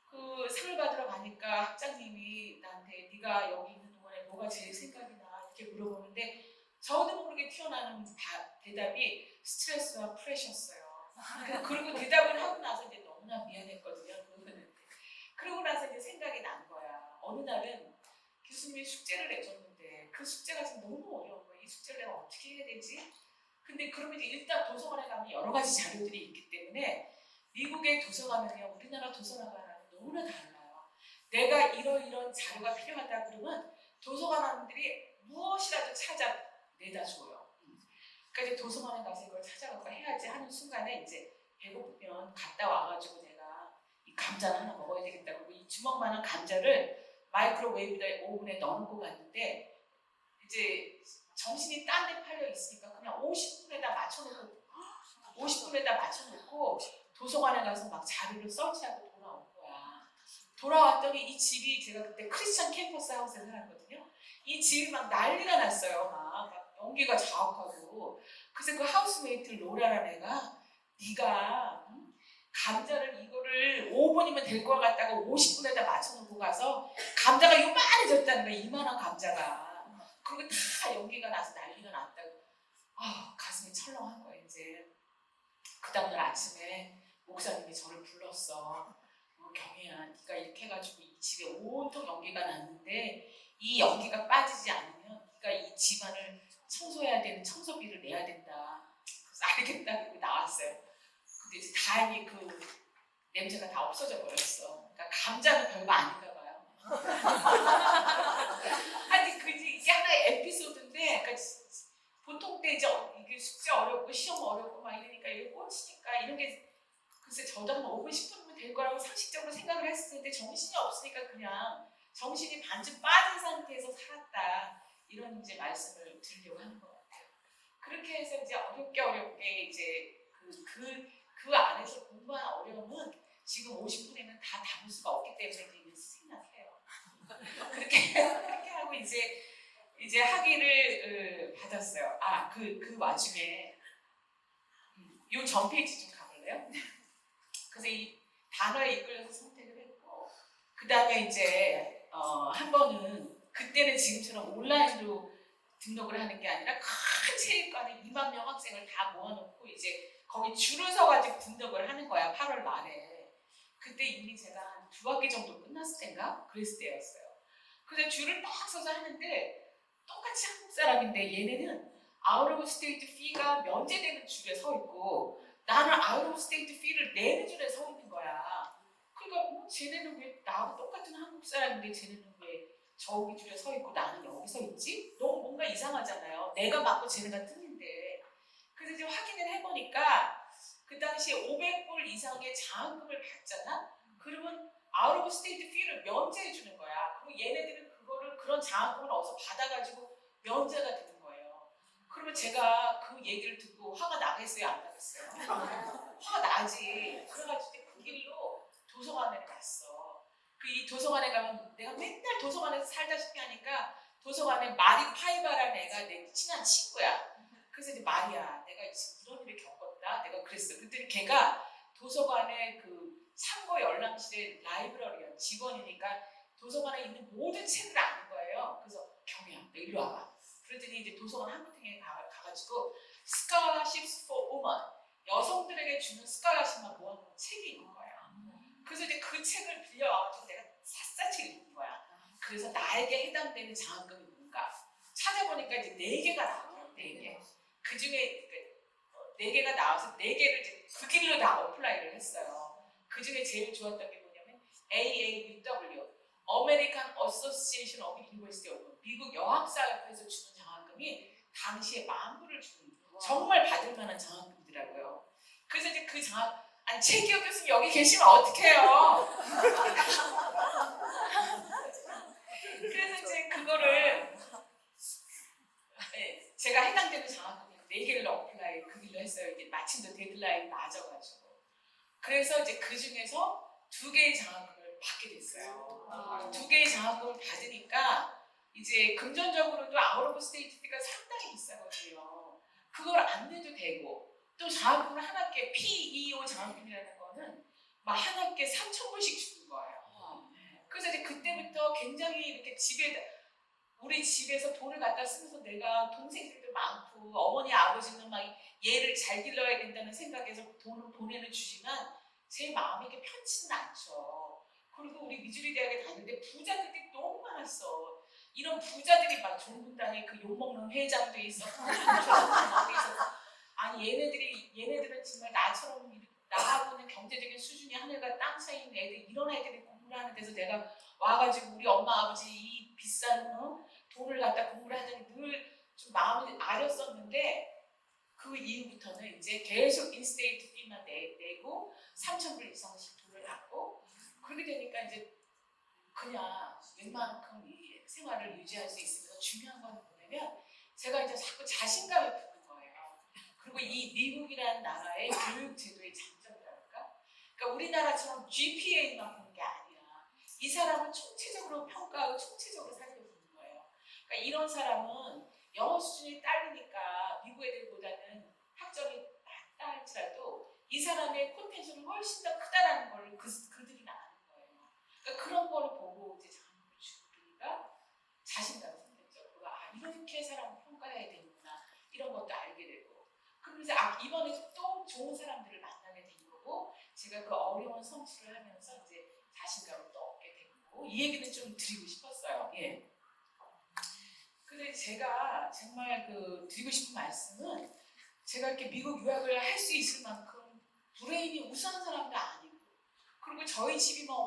그 상을 받으러 가니까 학장님이 나한테 네가 여기 있는 동안에 뭐가 제일 생각이 나 이렇게 물어보는데 저도 모르게 튀어나오는 대답이 스트레스와 프레셔였어요. 그리고 대답을 하고 나서 이제 너무나 미안했거든요. 그러고 나서 이제 생각이 난 거야. 어느 날은 교수님이 숙제를 내줬는데 그 숙제가 지금 너무 어려운 거야. 이 숙제를 내가 어떻게 해야 되지? 근데 그러면 이제 일단 도서관에 가면 여러 가지 자료들이 있기 때문에 미국의 도서관은요 우리나라 도서관과는 너무나 달라요. 내가 이런 자료가 필요하다 그러면 도서관 사람들이 무엇이라도 찾아 내다 줘요. 그러니까 이제 도서관에 가서 이걸 찾아갖고 해야지 하는 순간에 이제 배고프면 갔다 와가지고 내가 이 감자를 하나 먹어야 되겠다. 그리고 이 주먹만한 감자를 마이크로웨이브 오븐에 넣어놓고 갔는데 이제 정신이 딴 데 팔려 있으니까 그냥 50분에다 맞춰놓고 도서관에 가서 막 자료를 서치하고 돌아온 거야. 돌아왔더니 이 집이 제가 그때 크리스천 캠퍼스 하우스에 살았거든요. 이 집이 막 난리가 났어요. 막 연기가 자욱하고. 그래서 그 하우스메이트 로라라는 애가 네가 감자를 이거를 5분이면 될 것 같다가 50분에다 맞춰놓고 가서 감자가 요만해졌다는 거야. 이만한 감자가. 그리고 다 연기가 나서 난리가 났다고. 가슴이 철렁한 거야 이제. 그 다음날 아침에 목사님이 저를 불렀어. 경혜야 네가 이렇게 해가지고 이 집에 온통 연기가 났는데 이 연기가 빠지지 않으면 네가 이 집안을 청소해야 되는 청소비를 내야 된다. 그래서 알겠다 그러고 나왔어요. 근데 이제 다행히 그 냄새가 다 없어져 버렸어. 그러니까 감자는 별거 아닌가 봐요. 아니 이게 하나의 에피소드인데 그러니까 보통 때 이제 이게 숙제 어렵고 시험 어렵고 막 이러니까 이게 꽂히니까 이런 게 글쎄 저도 한 5분 10분이면 될 거라고 상식적으로 생각을 했었는데 정신이 없으니까 그냥 정신이 반쯤 빠진 상태에서 살았다 이런 이제 말씀을 드리려고 하는 것 같아요. 그렇게 해서 이제 어렵게 이제 그 안에서 공부한 어려움은 지금 50분에는 다 담을 수가 없기 때문에 이제 생각해요. 그렇게 하고 이제 학위를 받았어요. 그 와중에 요 전 페이지 좀 가볼래요? 그래서 이 단어에 이끌려서 선택을 했고 그 다음에 이제 한 번은 그때는 지금처럼 온라인으로 등록을 하는 게 아니라 큰 체육관에 2만 명 학생을 다 모아놓고 이제 거기 줄을 서가지고 등록을 하는 거야. 8월 말에. 그때 이미 제가 한 2학기 정도 끝났을 때인가? 그랬을 때였어요. 그래서 줄을 딱 서서 하는데 똑같이 한국 사람인데 얘네는 아웃 오브 스테이트 피가 면제되는 줄에 서 있고 나는 아웃 오브 스테이트 피를 내는 줄에 서 있는 거야. 그러니까 쟤네는 왜 나하고 똑같은 한국 사람인데 쟤네는 왜 저기 줄에 서 있고 나는 여기 서 있지? 너무 뭔가 이상하잖아요. 내가 맞고 쟤네가 틀린데. 그래서 이제 확인을 해보니까 그 당시에 500불 이상의 장학금을 받잖아? 그러면 아웃 오브 스테이트 피를 면제해 주는 거야. 그리고 얘네들은 그거를 그런 장학금을 어디서 받아가지고 면제가 되는 거예요. 그러면 제가 그 얘기를 듣고 화가 나겠어요? 안 나겠어요? 화가 나지. 그래가지고 그 길로 도서관에 갔어. 그 이 도서관에 가면 내가 맨날 도서관에서 살다시피 하니까 도서관에 마리 파이바라는 애가 내 친한 친구야. 그래서 이제 마리야, 내가 지금 이런 일을 겪었다. 내가 그랬어. 그랬더니 걔가 도서관에 그 참고 열람실에 라이브러리야 직원이니까 도서관에 있는 모든 책을 아는 거예요. 그래서 경이야, 너 이리 와봐. 그러더니 이제 도서관 한구탱이에 가가지고 Scholarships for Women, 여성들에게 주는 스칼라십만 모아놓은 책이 있는 거예요. 그래서 이제 그 책을 빌려와가지고 내가 샅샅이 읽은 거야. 그래서 나에게 해당되는 장학금이 뭔가 찾아보니까 이제 4개가 나와요. 4개. 그 중에 4개가 나와서 4개를 이제 그 길로 다 어플라이를 했어요. 그 중에 제일 좋았던 게 뭐냐면 AAUW, American Association of University of 미국 여학사협회에서 주는 장학금이 당시에 $10,000을 주는 정말 받을 만한 장학금이더라고요. 그래서 이제 그 장학 아니 최기호 교수님 여기 계시면 어떡해요? 그래서 이제 그거를 네, 제가 해당되는 장학금 4개를 어플라이 그 길로 했어요. 이게 마침도 데드라인 맞아가지고. 그래서 이제 그 중에서 2개의 장학금을 받게 됐어요. 2개의 장학금을 받으니까 이제 금전적으로도 아웃 오브 스테이트 피가 상당히 비싸거든요. 그걸 안 내도 되고 또 장학금을 한 학기에 PEO 장학금이라는 거는 막 한 학기에 3,000불씩 주는 거예요. 그래서 이제 그때부터 굉장히 이렇게 우리 집에서 돈을 갖다 쓰면서 내가 동생들도 많고 어머니 아버지는 막 얘를 잘 길러야 된다는 생각에서 돈을 보내는 주지만 제 마음이 이게 편치는 않죠. 그리고 우리 미주리 대학에 다녔는데 부자들이 너무 많았어. 이런 부자들이 막 종군단에 그 욕먹는 회장도 있었고 아니 얘네들은 정말 나하고는 경제적인 수준이 하늘과 땅 사이인 애들 이런 애들이 공부를 하는 데서 내가 와가지고 우리 엄마 아버지 이 비싼 돈을 갖다 공부를 하자니 늘 좀 마음이 아렸었는데 그 이후부터는 이제 계속 인스테이트 피만 내고 3,000불 이상씩 돈을 받고 그렇게 되니까 이제 그냥 웬만큼 이 생활을 유지할 수 있으면서 중요한 건 뭐냐면 제가 이제 자꾸 자신감이 붙는 거예요. 그리고 이 미국이라는 나라의 교육 제도의 장점이랄까? 그러니까 우리나라처럼 GPA만 보는 게 아니라 이 사람은 총체적으로 평가하고 총체적으로 살펴보는 거예요. 그러니까 이런 사람은 영어 수준이 딸리니까 미국 애들보다는 학점이 낮다 할지라도 이 사람의 포텐셜이 훨씬 더 크다라는 걸 그들은 아는 거예요. 그러니까 그런 걸 보고 이제 장학금을 주고 그러니까 자신감이 생겼죠. 이렇게 사람을 평가해야 되는구나 이런 것도 알게 되고 그러면서 이번에 또 좋은 사람들을 만나게 된 거고 제가 그 어려운 성취를 하면서 이제 자신감을 또 얻게 됐고 이 얘기는 좀 드리고 싶었어요. 예. 근데 제가 정말 드리고 싶은 말씀은 제가 이렇게 미국 유학을 할 수 있을 만큼 브레인이 우수한 사람도 아니고 그리고 저희 집이 막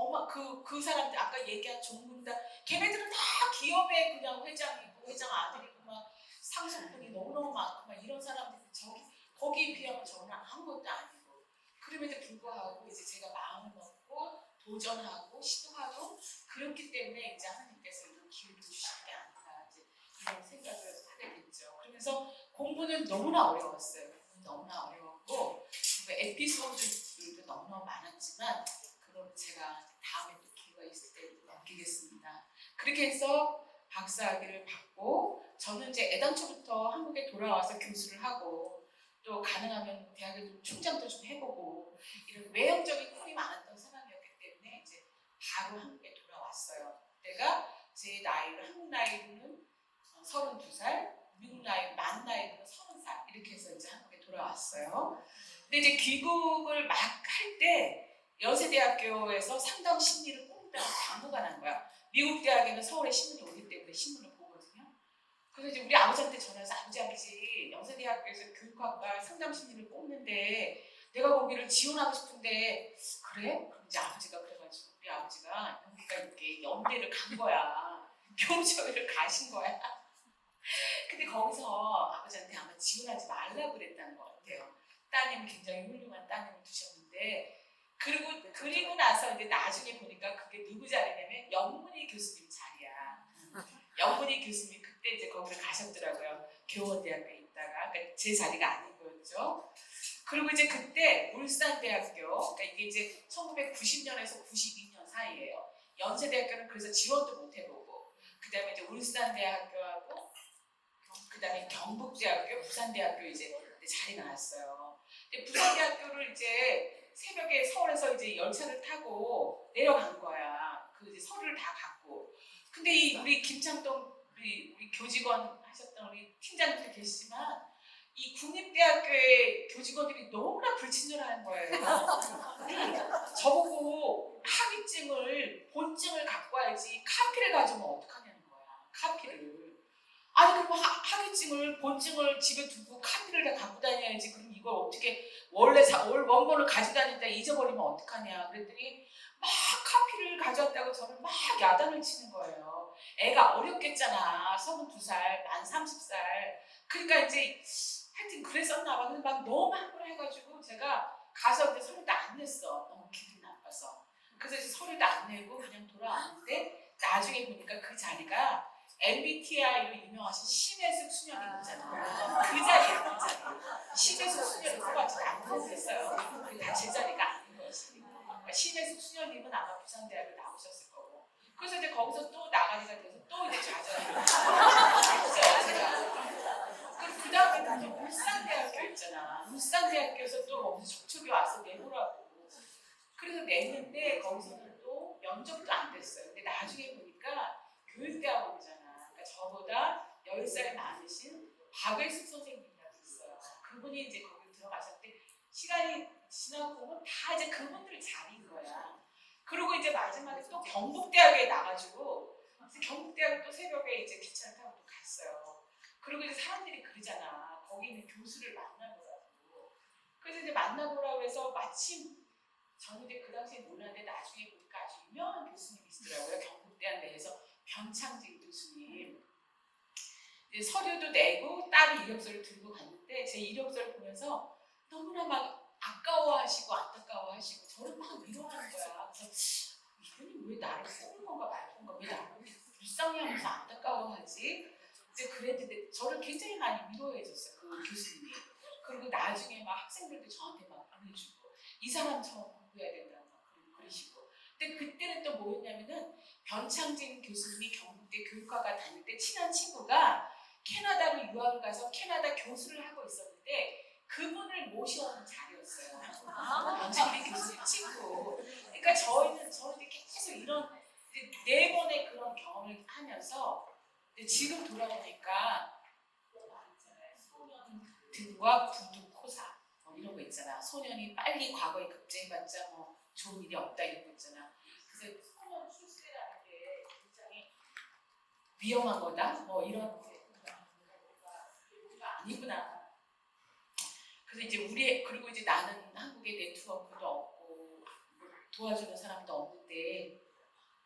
그 사람들 아까 얘기한 종군다 걔네들은 다 기업의 그냥 회장이고 회장 아들이고 막 상속분이 너무너무 많고 막 이런 사람들이 거기에 비하면 저는 아무것도 아니고 그럼에도 불구하고 이제 제가 마음을 먹고 도전하고 시도하고 그렇기 때문에 이제 하나님께서 이런 기회를 주시는 게 아닌가 이제 이런 생각을 하게 됐죠. 그러면서 공부는 너무나 어려웠어요. 너무나 어려웠고 그리고 에피소드들도 너무너무 많았지만 그건 제가 다음에 또 기회가 있을 때 넘기겠습니다. 그렇게 해서 박사학위를 받고 저는 이제 애당초부터 한국에 돌아와서 교수를 하고 또 가능하면 대학에 좀 총장도 좀 해보고 이런 외형적인 꿈이 많았던 사람이었기 때문에 이제 바로 한국에 돌아왔어요. 그때가 제 나이를 한국 나이로는 32살, 미국 만 나이로는 30살 이렇게 해서 이제 한국에 돌아왔어요. 근데 이제 귀국을 막 할 때 연세대학교에서 상담 심리를 뽑는다는 광고가 난 거야. 미국 대학에는 서울에 신문이 오기 때문에 신문을 보거든요. 그래서 이제 우리 아버지한테 전화해서 아버지 연세대학교에서 교육학과 상담 심리를 뽑는데 내가 거기를 지원하고 싶은데 그래? 그럼 이제 아버지가 그래가지고 우리 아버지가 여기가 이렇게 연대를 간 거야. 교무처를 가신 거야. 근데 거기서 아버지한테 아마 지원하지 말라고 그랬다는 것 같아요. 따님이 굉장히 훌륭한 따님을 두셨는데 그리고 나서 이제 나중에 보니까 그게 누구 자리냐면 영문희 교수님 자리야. 영문희 교수님 그때 이제 거기를 가셨더라고요. 교원대학교에 있다가 그러니까 제 자리가 아닌 거였죠. 그리고 이제 그때 울산대학교 그러니까 이게 이제 1990년에서 92년 사이예요. 연세대학교는 그래서 지원도 못 해보고 그 다음에 이제 울산대학교하고 그 다음에 경북대학교, 부산대학교 이제 자리가 났어요. 근데 부산대학교를 이제 새벽에 서울에서 이제 열차를 타고 내려간 거야. 그 이제 서류를 다 갖고. 근데 이 우리 김창동 우리 교직원 하셨던 우리 팀장님도 계시지만 이 국립대학교의 교직원들이 너무나 불친절한 거예요. 저보고 학위증을 본증을 갖고 와야지 카피를 가져오면 어떡하냐는 거야. 카피를. 아니 그럼 학위증을 본증을 집에 두고 카피를 다 갖고 다녀야지. 그럼 이걸 어떻게 원본을 가지고 다닌다 잊어버리면 어떡하냐. 그랬더니 막 카피를 가져왔다고 저를 막 야단을 치는 거예요. 애가 어렸겠잖아. 32살, 만 30살. 그러니까 이제 하여튼 그랬었나 봐. 근데 막 너무 한걸 해가지고 제가 가서 근데 서류도 안 냈어. 너무 기분이 나빠서. 그래서 이제 서류도 안 내고 그냥 돌아왔는데 나중에 보니까 그 자리가 MBTI로 유명하신 심혜숙 수녀님 있잖아요. 그 자리야, 그 자리. 심혜숙 수녀를 뽑았지 안 됐어요. 다 제 자리가 아닌 거지. 심혜숙 수녀님은 아마 부산대학을 나오셨을 거고. 그래서 이제 거기서 또 나가기가 돼서 또 이제 좌절을 했어요, 제가. 그리고 그 다음에 또 울산대학교 있잖아. 울산대학교에서 또 거기서 촉촉이 와서 내보라고. 그래서 냈는데 거기서는 또 면접도 안 됐어요. 근데 나중에 보니까 교육대학원이잖아. 그러니까 저보다 10살 많으신 박을숙 선생님이라고 있어요. 그분이 이제 거기 들어가셨는데 시간이 지나고 보면 다 이제 그분들 자리인 거야. 그리고 이제 마지막에 또 경북대학에 나가지고 경북대학을 또 새벽에 이제 기차를 타고 또 갔어요. 그리고 이제 사람들이 그러잖아. 거기 있는 교수를 만나보라고. 그래서 이제 만나보라고 해서 마침 저는 이제 그 당시에 몰랐는데 나중에 보니까 아주 유명한 교수님이 있더라고요. 경북대학 내에서 변창진 교수님. 이제 서류도 내고 딸이 이력서를 들고 갔는데 제 이력서를 보면서 너무나 막 아까워하시고 안타까워하시고 저를 막 위로하는 거야. 그래서 이분이 왜 나를 뽑는 건가 말 건가 왜 나를 불쌍해하면서 안타까워하지? 이제 그랬는데 저를 굉장히 많이 위로해줬어요. 그 교수님이. 그리고 나중에 막 학생들도 저한테 막 보내주고 이 사람처럼 공부해야 된다고 막 그러시고. 근데 그때는 또 뭐였냐면은 변창진 교수님이 경북대 교육학과 다닐 때 친한 친구가 캐나다로 유학을 가서 캐나다 교수를 하고 있었는데 그분을 모셔오는 자리였어요. 변창진 교수님 친구. 그러니까 저희는 계속 이런 네 번의 그런 경험을 하면서 지금 돌아보니까 소년 등과 구두 코사 뭐 이런 거 있잖아. 소년이 빨리 과거에 급제해봤자 뭐 좋은 일이 없다 이런 거 있잖아. 그래서 소년 출세라는 게 굉장히 위험한 거다. 뭐 이런 게 아니구나. 그래서 이제 그리고 이제 나는 한국에 네트워크도 없고 도와주는 사람도 없는데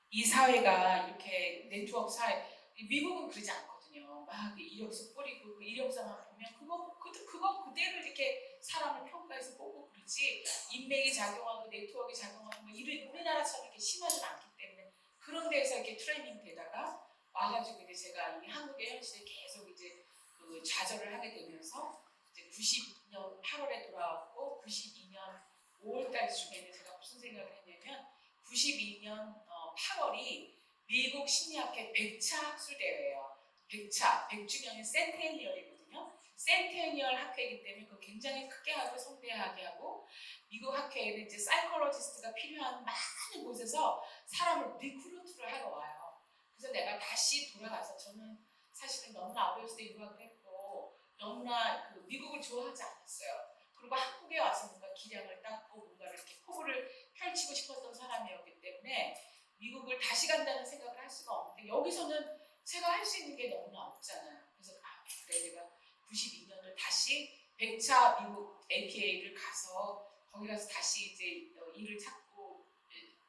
이 사회가 이렇게 네트워크 사회, 미국은 그러지 않거든요. 막 이력서 뿌리고 그 이력서만 보면 그거 그대로 이렇게 사람을 평가해서 뽑고 그러지 인맥이 작용하고 네트워크가 작용하고 뭐 우리나라처럼 이렇게 심하지 않기 때문에 그런 데서 이렇게 트레이닝 되다가 와가지고 이제 제가 이 한국의 현실에 계속 이제 그 좌절을 하게 되면서 이제 92년 8월에 돌아왔고 92년 5월달 중에는 제가 무슨 생각을 했냐면 92년 8월이 미국 심리학회 100차 학술대회예요. 100주년인 센테니얼이거든요. 센테니얼 학회이기 때문에 그거 굉장히 크게 하고 성대하게 하고 미국 학회에는 이제 사이콜로지스트가 필요한 많은 곳에서 사람을 리크루트를 하러 와요. 그래서 내가 다시 돌아가서 저는 사실은 너무나 어렸을 때 유학을 했고 너무나 그 미국을 좋아하지 않았어요. 그리고 한국에 와서 뭔가 기량을 닦고 뭔가 이렇게 포부를 펼치고 간다는 생각을 할 수가 없는데 여기서는 제가 할 수 있는 게 너무나 없잖아요. 그래서 그래 내가 92년을 다시 100차 미국 APA를 가서 거기 가서 다시 이제 일을 찾고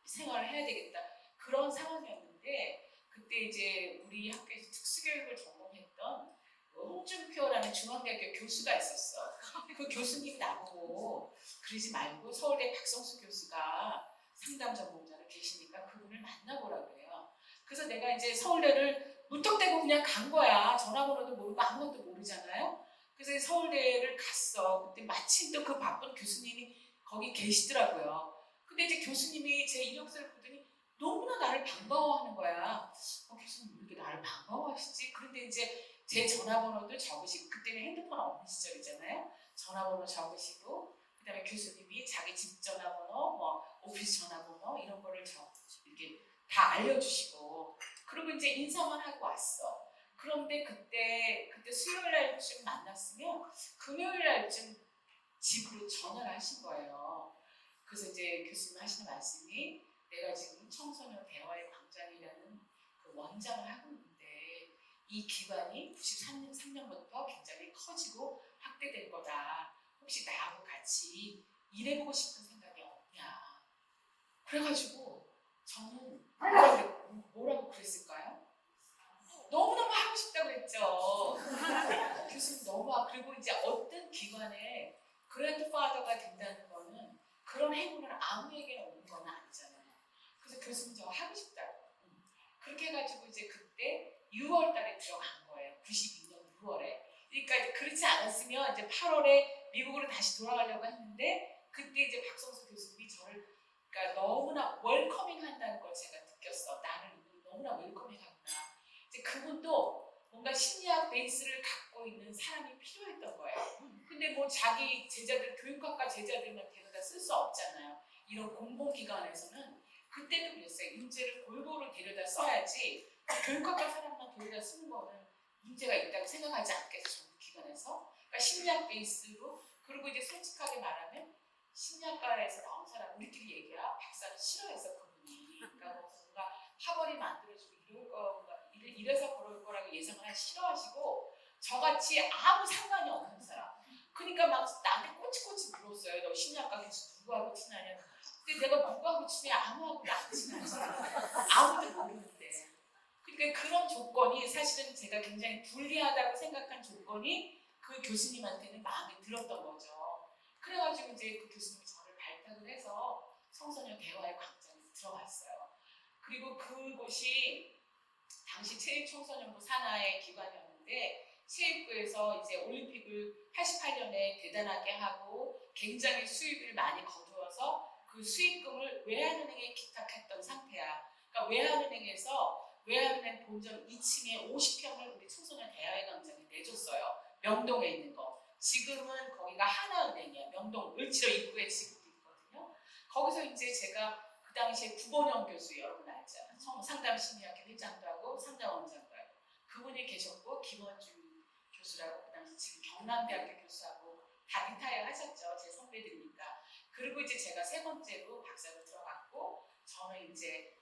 생활을 해야 되겠다 그런 상황이었는데 그때 이제 우리 학교에서 특수교육을 전공했던 홍준표라는 중앙대학교 교수가 있었어. 그 교수님이 나보고 그러지 말고 서울대 박성수 교수가 상담 전공자로 계시니까 그분을 만나보라 그래요. 그래서 내가 이제 서울대를 무턱대고 그냥 간 거야. 전화번호도 모르고 아무것도 모르잖아요. 그래서 서울대를 갔어. 그때 마침 또 그 바쁜 교수님이 거기 계시더라고요. 근데 이제 교수님이 제 이력서를 보더니 너무나 나를 반가워하는 거야. 교수님 왜 이렇게 나를 반가워하시지? 그런데 이제 제 전화번호도 적으시고 그때는 핸드폰 없는 시절이잖아요. 전화번호 적으시고 그다음에 교수님이 자기 집 전화번호, 뭐 오피스 전화번호 이런 거를 이렇게 다 알려주시고 그리고 이제 인사만 하고 왔어. 그런데 그때 수요일 날쯤 만났으면 금요일 날쯤 집으로 전화를 하신 거예요. 그래서 이제 교수님 하시는 말씀이 내가 지금 청소년 대화의 광장이라는 그 원장을 하고 있는데 이 기관이 93년부터 굉장히 커지고 확대될 거다. 혹시 나하고 같이 일해보고 싶은 생각이 없냐. 그래가지고 저는 뭐라고 그랬을까요? 너무너무 하고 싶다고 했죠. 교수님 그리고 이제 어떤 기관에 그랜드파더가 된다는 거는 그런 행운을 아무에게나 오는 건 아니잖아요. 그래서 교수님 저 하고 싶다고. 그렇게 해가지고 이제 그때 6월 달에 들어간 거예요. 92년 6월에. 그러니까 이제 그렇지 않았으면 이제 8월에 미국으로 다시 돌아가려고 했는데 그때 이제 박성수 교수님이 저를 그러니까 너무나 웰커밍 한다는 걸 제가 느꼈어. 나를 너무나 웰커밍 하구나. 이제 그분도 뭔가 심리학 베이스를 갖고 있는 사람이 필요했던 거예요. 근데 뭐 자기 제자들, 교육학과 제자들만 데려다 쓸 수 없잖아요. 이런 공공기관에서는 그때도 그랬어요. 인재를 골고루 데려다 써야지 교육학과 사람만 데려다 쓰는 거는 문제가 있다고 생각하지 않겠어. 전문기관에서. 그러니까 심리학 베이스로 그리고 이제 솔직하게 말하면 심리학과에서 나온 사람 우리끼리 얘기야. 박사는 싫어했어 그분이. 그러니까 뭔가 학원이 만들어주고 이래서 그럴 거라고 예상을 하시 싫어하시고 저같이 아무 상관이 없는 사람. 그러니까 막 나한테 꼬치꼬치 물었어요. 너 심리학과 교수 누구하고 친하냐. 근데 내가 누구하고 친해 아무하고도 안 친하지. 아무도 모르는데. 그러니까 그런 조건이 사실은 제가 굉장히 불리하다고 생각한 조건이 그 교수님한테는 마음에 들었던 거죠. 그래가지고 이제 그 교수님이 저를 발탁을 해서 청소년 대화의 광장에 들어갔어요. 그리고 그곳이 당시 체육청소년부 산하의 기관이었는데 체육부에서 이제 올림픽을 88년에 대단하게 하고 굉장히 수입을 많이 거두어서 그 수익금을 외환은행에 기탁했던 상태야. 그러니까 외환은행 본점 2층에 50평을 우리 청소년 대화의 광장에 내줬어요. 명동에 있는 거. 지금은 거기가 하나은행이야. 명동 을지로 입구에 지금도 있거든요. 거기서 이제 제가 그 당시에 구본영 교수 여러분 알잖아요. 상담심리학회 회장도 하고 상담원장도 하고 그분이 계셨고 김원준 교수라고 그 당시 지금 경남대학교 교수하고 다 리타이어 하셨죠. 제 선배들이니까. 그리고 이제 제가 세 번째로 박사로 들어갔고 저는 이제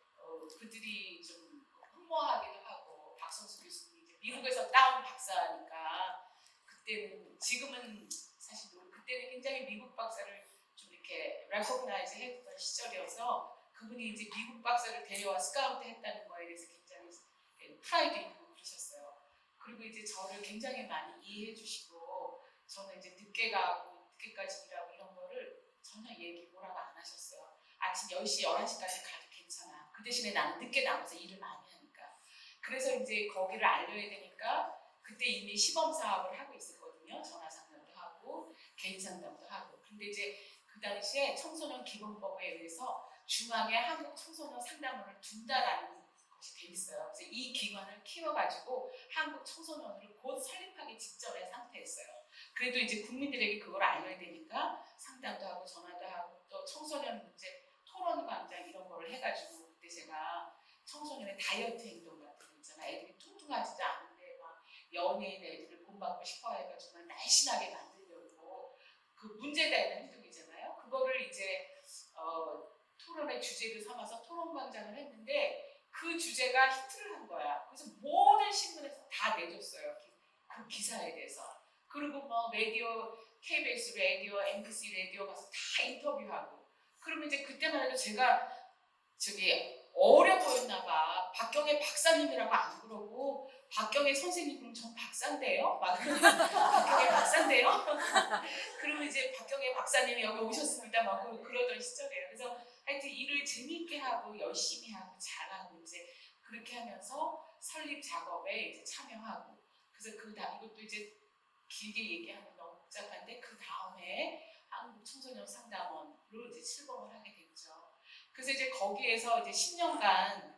그들이 좀 흠모하기도 하고 박성수 교수님이 이제 미국에서 따온 박사니까 그때는 지금은 사실 그때는 굉장히 미국 박사를 좀 이렇게 레코그나이즈 했던 시절이어서 그분이 이제 미국 박사를 데려와 스카우트 했다는 거에 대해서 굉장히 프라이드 있고 그러셨어요. 그리고 이제 저를 굉장히 많이 이해해 주시고 저는 이제 늦게 가고 늦게까지 일하고 이런 거를 전혀 뭐라고 안 하셨어요. 아침 10시, 11시까지 가도 괜찮아. 그 대신에 나는 늦게 나와서 일을 많이 하니까. 그래서 이제 거기를 알려야 되니까 그때 이미 시범 사업을 하고 있었거든요. 전화 상담도 하고 개인 상담도 하고. 근데 이제 그 당시에 청소년 기본법에 의해서 중앙에 한국 청소년 상담원을 둔다라는 것이 돼 있어요. 그래서 이 기관을 키워가지고 한국 청소년을 곧 설립하기 직전의 상태였어요. 그래도 이제 국민들에게 그걸 알려야 되니까 상담도 하고 전화도 하고 또 청소년 문제 토론 광장 이런 거를 해가지고 그때 제가 청소년의 다이어트 행동 같은 거 있잖아. 애들이 뚱뚱하지도 않은데 막 연예인 애들을 본받고 싶어 해가지고 날씬하게 만들려고 그 문제되는 행동이잖아요. 그거를 이제 토론의 주제를 삼아서 토론 광장을 했는데 그 주제가 히트를 한 거야. 그래서 모든 신문에서 다 내줬어요. 그 기사에 대해서. 그리고 뭐 라디오, KBS 라디오, MBC 라디오 가서 다 인터뷰하고. 그러면 이제 그때만 해도 제가 저기 어려 보였나 봐. 박경혜 박사님이라고 안 그러고 박경혜 선생님 그럼 전 박사인데요? 막 박경혜 박사인데요? 그러면 이제 박경혜 박사님이 여기 오셨습니다. 막 그러던 시절이에요. 그래서 하여튼 일을 재미있게 하고 열심히 하고 잘하고 이제 그렇게 하면서 설립 작업에 이제 참여하고 그래서 이것도 이제 길게 얘기하면 너무 복잡한데 그 다음에 한국 청소년 상담원으로 이제 출범을 하게 됐죠. 그래서 이제 거기에서 이제 10년간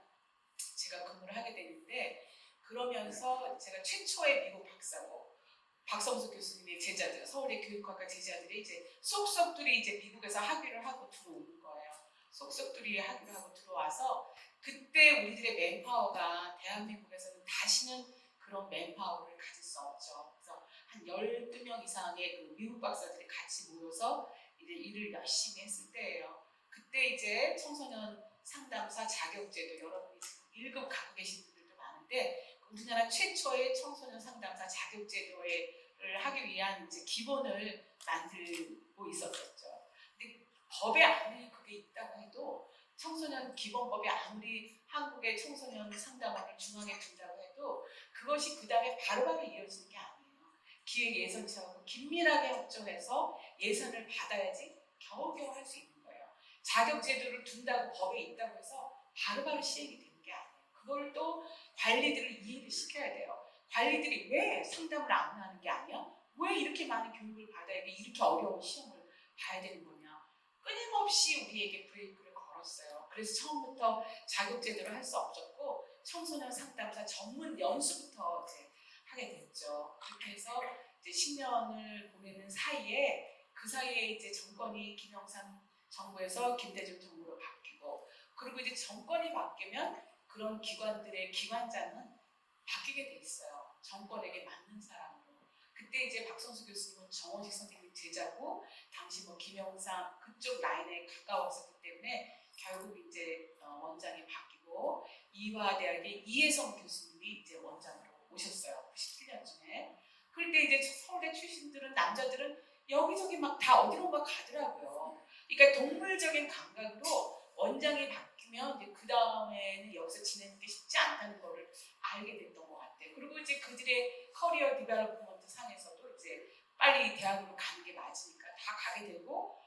제가 근무를 하게 되는데 그러면서 제가 최초의 미국 박사고 박성수 교수님의 제자들, 서울대 교육학과 제자들이 이제 속속들이 이제 미국에서 학위를 하고 들어오는 거예요. 속속들이 학위를 하고 들어와서 그때 우리들의 맨파워가 대한민국에서는 다시는 그런 맨파워를 가질 수 없죠. 그래서 한 12명 이상의 그 미국 박사들이 같이 모여서 이제 일을 열심히 했을 때예요. 그때 이제 청소년 상담사 자격제도 여러분이 지금 1급 갖고 계신 분들도 많은데 우리나라 최초의 청소년 상담사 자격제도를 하기 위한 이제 기본을 만들고 있었었죠. 근데 법에 아무리 그게 있다고 해도 청소년 기본법이 아무리 한국의 청소년 상담원을 중앙에 둔다고 해도 그것이 그 다음에 바로바로 이어지는 게 아니에요. 기획예산처하고 긴밀하게 협조해서 예산을 받아야지 겨우겨우 할 수 있는 거예요. 자격제도를 둔다고 법에 있다고 해서 바로바로 시행이 되는 게 아니에요. 그걸 또 관리들을 이해를 시켜야 돼요. 관리들이 왜 상담을 아무나 하는 게 아니야? 왜 이렇게 많은 교육을 받아야 돼? 이렇게 어려운 시험을 봐야 되는 거냐? 끊임없이 우리에게 브레이크를 걸었어요. 그래서 처음부터 자격제도를 할 수 없었고 청소년 상담사 전문 연수부터 이제 하게 됐죠. 그렇게 해서 이제 10년을 보내는 사이에 그 사이에 이제 정권이 김영삼 정부에서 김대중 정부로 바뀌고 그리고 이제 정권이 바뀌면 그런 기관들의 기관장은 바뀌게 돼 있어요. 정권에게 맞는 사람으로. 그때 이제 박성수 교수님은 정원식 선생님 제자고 당시 뭐 김영삼 그쪽 라인에 가까웠었기 때문에 결국 이제 원장이 바뀌고 이화대학의 이혜성 교수님이 이제 원장으로 오셨어요. 97년쯤에. 그럴 때 이제 서울대 출신들은 남자들은 여기저기 막 다 어디로 막 가더라고요. 그러니까 동물적인 감각으로 원장이 바뀌면 이제 그 다음에는 여기서 지내는 게 쉽지 않다는 거를 알게 됐던 것 같아요. 그리고 이제 그들의 커리어 디벨롭먼트 상에서도 이제 빨리 대학으로 가는 게 맞으니까 다 가게 되고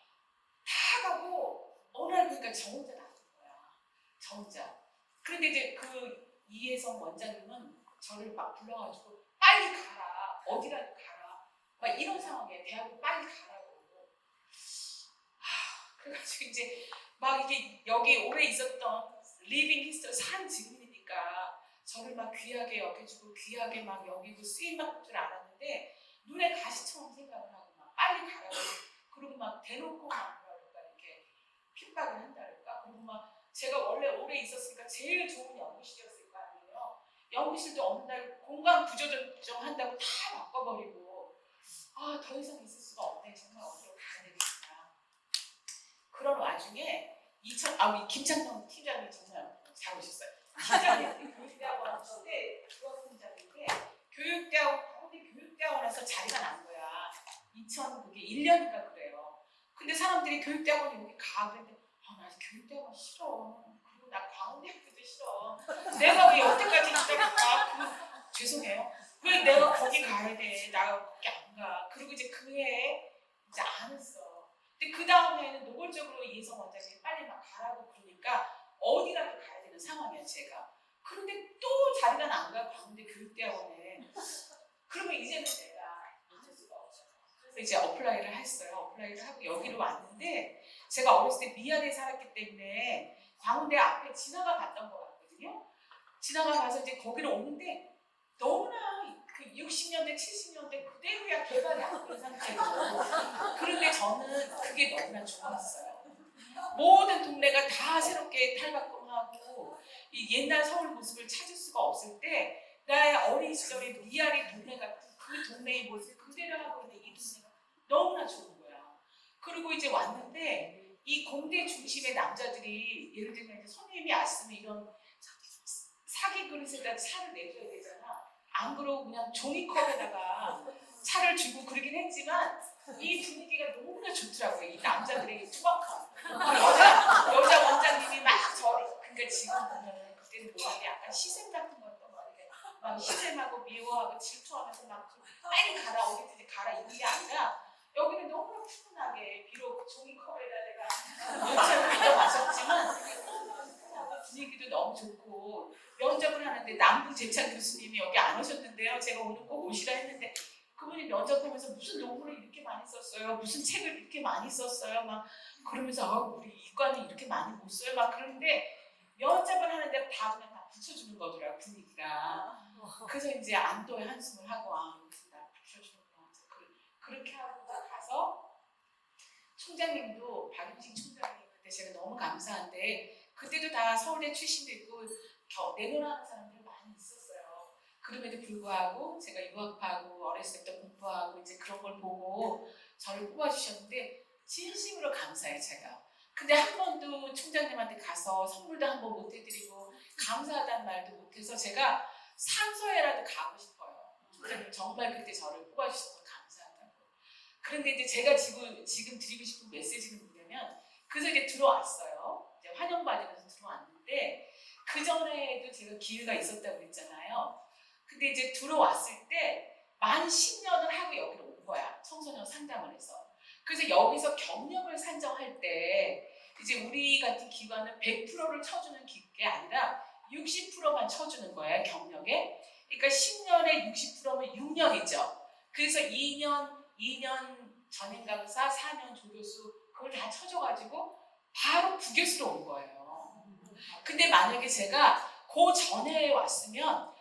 다 가고 어느 날 그러니까 저 혼자 남은 거야. 저 혼자. 그런데 이제 그 이혜성 원장님은 저를 막 불러가지고 빨리 가라. 어디라도 가라. 막 이런 상황이에요. 대학을 빨리 가라고. 그래가지고 이제 막 이게 여기 오래 있었던 리빙 히스토리 산 증인이니까 저를 막 귀하게 여겨주고 귀하게 막 여기고 쓰임 받을 줄 알았는데 눈에 가시처럼 생각을 하고 막 빨리 가라고 그리고 막 대놓고 막 그러니까 이렇게 핍박을 한다랄까 그리고 막 제가 원래 오래 있었으니까 제일 좋은 연구실이었을 거 아니에요. 연구실도 어느 날 공간 구조조정 한다고 다 바꿔버리고 더 이상 있을 수가 없네. 정말 어디로 가야 되겠구나. 그런 와중에 김창동 팀장이 정말 잘 오셨어요. 팀장이 교육대학원 그때 교학팀장인데 강원대 교육대학원에서 자리가 난 거야. 2001년인가 그래요. 근데 사람들이 교육대학원에 여기 가 그랬는데 나 교육대학원 싫어. 그리고 나 광운대학교도 싫어. 내가 왜 여태까지 있다니까. 죄송해요. 왜 내가 거기 가야 돼? 나 거기 안 가. 그리고 이제 그 해에 이제 안 했어. 근데 그 다음에는 노골적으로 이혜성 원장님이 빨리 막 가라고 그러니까 어디라도 가야 되는 상황이야 제가. 그런데 또 자리가 난 거야 광운대 교육대학원에. 그러면 이제는 내가 잊을 수가 없죠. 그래서 이제 어플라이를 했어요. 어플라이를 하고 여기로 왔는데 제가 어렸을 때 미안해 살았기 때문에 광운대 앞에 지나가 봤던 것 같거든요. 지나가 봐서 이제 거기로 오는데 너무나 그 60년대, 70년대 그대로야 개발이 안 된 상태고 그런데 저는 그게 너무나 좋았어요. 모든 동네가 다 새롭게 탈바꿈하고 이 옛날 서울 모습을 찾을 수가 없을 때 나의 어린 시절의 미아리 동네 같은 그 동네의 모습을 그대로 하고 있는 이 동네가 너무나 좋은 거야. 그리고 이제 왔는데 이 공대 중심의 남자들이 예를 들면 손님이 왔으면 이런 사기 그릇에다 차를 내줘야 되잖아. 안 그러고 그냥 종이컵에다가 차를 주고 그러긴 했지만 이 분위기가 너무나 좋더라고요. 이 남자들의 투박함. 여자 원장님이 막 저를, 그러니까 지금 보면 그때는 모습이 약간 시샘 같은 거였던 거 같아요. 막 시샘하고 미워하고 질투하면서 막 빨리 가라, 어디든지 가라 이런 게 아니라 여기는 너무나 푸근하게, 비록 종이컵에다 내가 면접을 받아봤었지만 분위기도 너무 좋고, 면접을 하는데 남부 재창 교수님이 여기 안 오셨는데요. 제가 오늘 꼭 오시라 했는데 그분이 면접하면서 무슨 논문을 이렇게 많이 썼어요, 무슨 책을 이렇게 많이 썼어요, 막 그러면서 우리 이과는 이렇게 많이 못 써요, 막 그러는데 면접을 하는데 다 그냥 다 붙여주는 거더라고요, 분위기가. 그래서 이제 안도의 한숨을 하고 다 붙여주는구나. 그렇게 하고 가서 총장님도 박윤식 총장님한테 제가 너무 감사한데, 그때도 다 서울대 출신도 있고 내노라하는 사람들이 많이 있었어요. 그럼에도 불구하고 제가 유학하고 어렸을 때 공부하고 이제 그런 걸 보고 저를 뽑아주셨는데 진심으로 감사해요, 제가. 근데 한 번도 총장님한테 가서 선물도 한 번 못 해드리고 감사하다는 말도 못해서 제가 상소회라도 가고 싶어요. 총장님 정말 그때 저를 뽑아주셔서 감사하다고. 그런데 이제 제가 지금 드리고 싶은 메시지는 뭐냐면, 그래서 이제 들어왔어요. 이제 환영받으면서 들어왔는데 그 전에도 제가 기회가 있었다고 그랬잖아요. 근데 이제 들어왔을 때 만 10년을 하고 여기로 온 거야. 청소년 상담을 해서. 그래서 여기서 경력을 산정할 때 이제 우리 같은 기관은 100%를 쳐주는 게 아니라 60%만 쳐주는 거예요, 경력에. 그러니까 10년에 60%면 6년이죠. 그래서 2년 전임 강사, 4년 조교수 그걸 다 쳐줘가지고 바로 부교수로 온 거예요. 근데 만약에 제가 그 전에 왔으면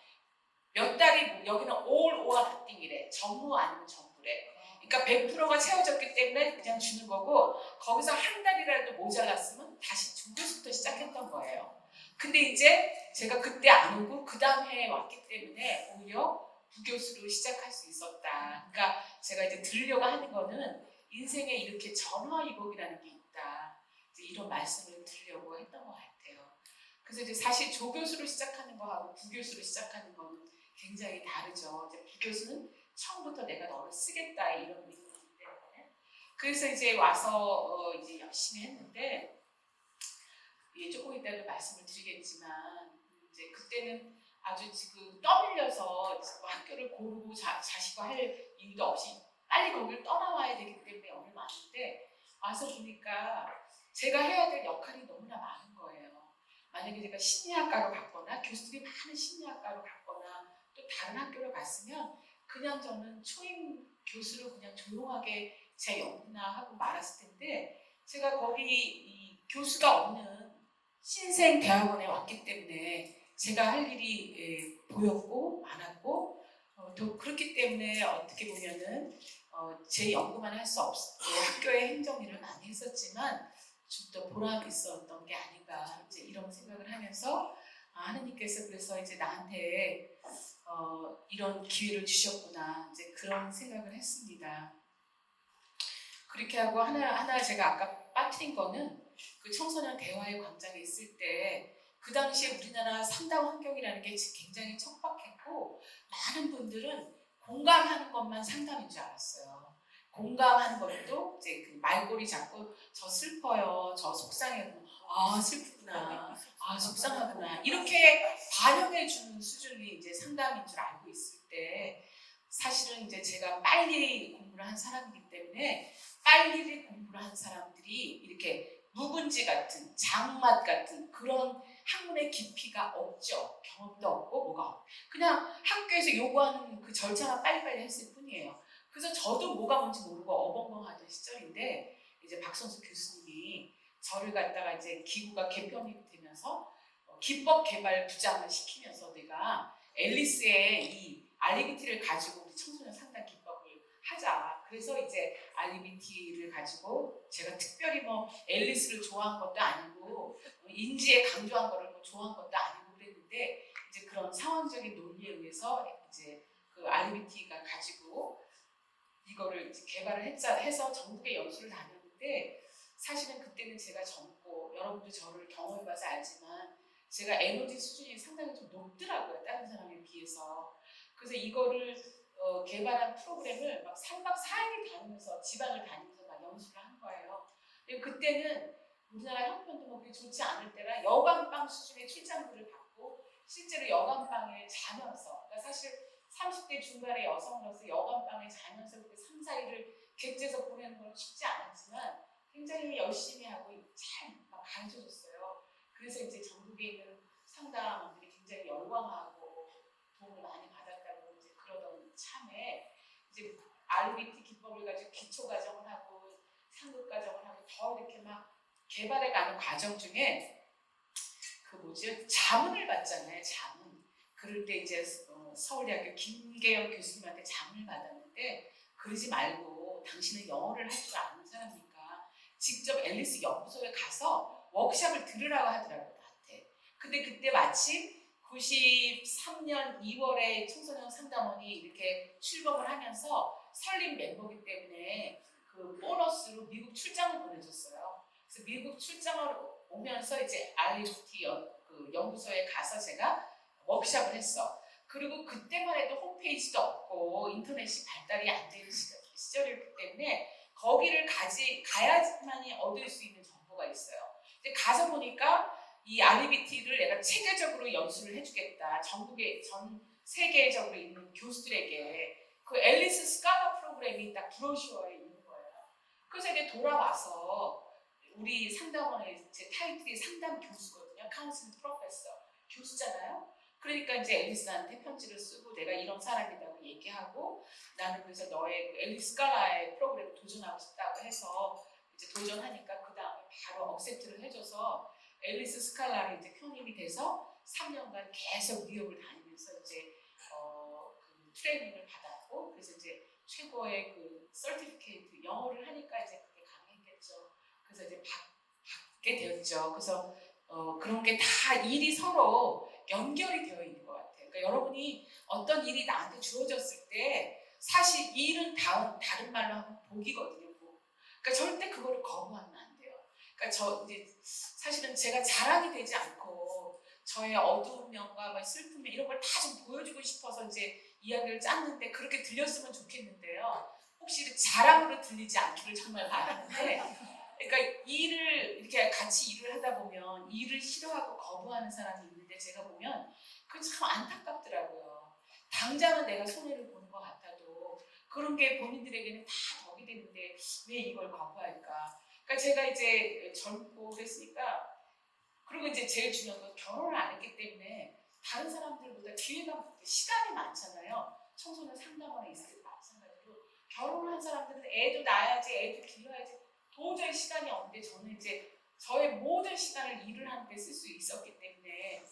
몇 달이, 여기는 all or nothing이래. 전무 아니면 전부래. 그러니까 100%가 채워졌기 때문에 그냥 주는 거고, 거기서 한 달이라도 모자랐으면 다시 중교수부터 시작했던 거예요. 근데 이제 제가 그때 안 오고 그 다음 해에 왔기 때문에 오히려 부교수로 시작할 수 있었다. 그러니까 제가 이제 들으려고 하는 거는 인생에 이렇게 전화위복이라는 게 있다. 이제 이런 말씀을 드리려고 했던 것 같아요. 그래서 이제 사실 조교수로 시작하는 거하고 부교수로 시작하는 거는 굉장히 다르죠. 이제 부교수는 처음부터 내가 너를 쓰겠다 이런 의미이기 때문에. 그래서 이제 와서 이제 열심히 했는데, 조금 이따도 말씀을 드리겠지만 이제 그때는 아주 지금 떠밀려서 학교를 고르고 자시고 할 이유도 없이 빨리 거기를 떠나와야 되기 때문에 여기 왔는데, 와서 보니까 제가 해야 될 역할이 너무나 많은 거예요. 만약에 제가 심리학과로 갔거나 교수들이 많은 심리학과로 갔거나 또 다른 학교로 갔으면 그냥 저는 초임 교수로 그냥 조용하게 제 연구나 하고 말았을 텐데, 제가 거기 이 교수가 없는 신생 대학원에 왔기 때문에 제가 할 일이 보였고 많았고, 또 그렇기 때문에 어떻게 보면은 제 연구만 할 수 없었고 학교의 행정일을 많이 했었지만 좀 더 보람이 있었던 게 아닌가, 이제 이런 생각을 하면서 하느님께서 그래서 이제 나한테 이런 기회를 주셨구나, 이제 그런 생각을 했습니다. 그렇게 하고 하나 제가 아까 빠뜨린 거는, 그 청소년 대화의 광장에 있을 때 그 당시에 우리나라 상담 환경이라는 게 굉장히 척박했고, 많은 분들은 공감하는 것만 상담인 줄 알았어요. 공감하는 것도 이제 그 말꼬리 잡고 저 슬퍼요, 저 속상해요, 슬프구나, 속상하구나 이렇게 반영해 주는 수준이 이제 상담인 줄 알고 있을 때, 사실은 이제 제가 빨리 공부를 한 사람이기 때문에 빨리 공부를 한 사람들이 이렇게 묵은지 같은, 장맛 같은 그런 학문의 깊이가 없죠. 경험도 없고 뭐가 없고 그냥 학교에서 요구하는 그 절차만 빨리빨리 했을 뿐이에요. 그래서 저도 뭐가 뭔지 모르고 어벙벙하던 시절인데, 이제 박선수 교수님이 저를 갖다가 이제 기구가 개편이 되면서 기법 개발 부장을 시키면서 내가 앨리스의 이 RBT를 가지고 우리 청소년 상담 기법을 하자. 그래서 이제 RBT를 가지고 제가 특별히 뭐 앨리스를 좋아한 것도 아니고 인지에 강조한 거를 뭐 좋아한 것도 아니고 그랬는데, 이제 그런 상황적인 논리에 의해서 이제 그 RBT가 가지고 이거를 이제 개발을 해서 전국에 연수를 다녔는데, 사실은 그때는 제가 젊고 여러분도 저를 경험해봐서 알지만 제가 에너지 수준이 상당히 좀 높더라고요. 다른 사람에 비해서. 그래서 이거를 개발한 프로그램을 막 3박 4일을 다니면서 지방을 다니면서 막 연수를 한 거예요. 근데 그때는 우리나라 형편도 뭐 그렇게 좋지 않을 때라 여관방 수준의 출장비를 받고 실제로 여관방에 자면서 그러니까 사실 30대 중반의 여성으로서 여관방에 자면서 그렇게 3, 4일을 객지에서 보내는 건 쉽지 않았지만 굉장히 열심히 하고 잘 막 가르쳐줬어요. 그래서 이제 전국에 있는 상담원들이 굉장히 열광하고 도움을 많이 받았다고 이제 그러던 참에 이제 RBT 기법을 가지고 기초 과정을 하고 상급 과정을 하고 더 이렇게 막 개발해가는 과정 중에 그 뭐지 자문을 받잖아요. 자문. 그럴 때 이제 서울대학교 김계영 교수님한테 자문을 받았는데 그러지 말고 당신은 영어를 할 줄 아는 사람이니까 직접 앨리스 연구소에 가서 워크숍을 들으라고 하더라고요. 나한테. 근데 그때 마침 93년 2월에 청소년 상담원이 이렇게 출범을 하면서 설립 멤버이기 때문에 그 보너스로 미국 출장을 보내줬어요. 그래서 미국 출장을 오면서 이제 RFT 그 연구소에 가서 제가 워크숍을 했어. 그리고 그때만 해도 홈페이지도 없고 인터넷이 발달이 안 되는 시절이었기 때문에 거기를 가야지만이 얻을 수 있는 정보가 있어요. 근데 가서 보니까 이 RBT를 내가 체계적으로 연수를 해주겠다. 전국에 전 세계적으로 있는 교수들에게 그 앨리스 스칼라 프로그램이 딱 브로셔에 있는 거예요. 그래서 이제 돌아와서 우리 상담원의 제 타이틀이 상담 교수거든요. 카운슬링 프로페서 교수잖아요. 그러니까 이제 앨리스한테 편지를 쓰고 내가 이런 사람이라고 얘기하고 나는 그래서 너의 그 앨리스 스칼라의 프로그램에 도전하고 싶다고 해서 이제 도전하니까 그 다음에 바로 억셉트를 해줘서 앨리스 스칼라를 이제 편입이 돼서 3년간 계속 뉴욕을 다니면서 이제 그 트레이닝을 받았고 그래서 이제 최고의 그 서티피케이트 영어를 하니까 이제 그게 가능했겠죠. 그래서 이제 받게 되었죠. 그래서 그런 게 다 일이 서로 연결이 되어 있는 것 같아요. 그러니까 여러분이 어떤 일이 나한테 주어졌을 때 사실 일은 다른 말로 하면 복이거든요. 복. 그러니까 절대 그거를 거부하면 안 돼요. 그러니까 저 이제 사실은 제가 자랑이 되지 않고 저의 어두운 면과 막 슬픔 이런 걸 다 좀 보여주고 싶어서 이제 이야기를 짰는데 그렇게 들렸으면 좋겠는데요. 혹시 자랑으로 들리지 않기를 정말 바라는데 그러니까 일을 이렇게 같이 일을 하다 보면 일을 싫어하고 거부하는 사람이 있는데 제가 보면 그게 참 안타깝더라고요. 당장은 내가 손해를 보는 것 같아도 그런 게 본인들에게는 다 덕이 되는데 왜 이걸 거부할까? 그러니까 제가 이제 젊고 그랬으니까 그리고 이제 제일 중요한 건 결혼을 안 했기 때문에 다른 사람들보다 기회가 시간이 많잖아요. 청소년 상담원에 있을 때 마찬가지로 결혼한 사람들은 애도 낳아야지 애도 길러야지 도저히 시간이 없는데 저는 이제 저의 모든 시간을 일을 하는 데 쓸 수 있었기 때문에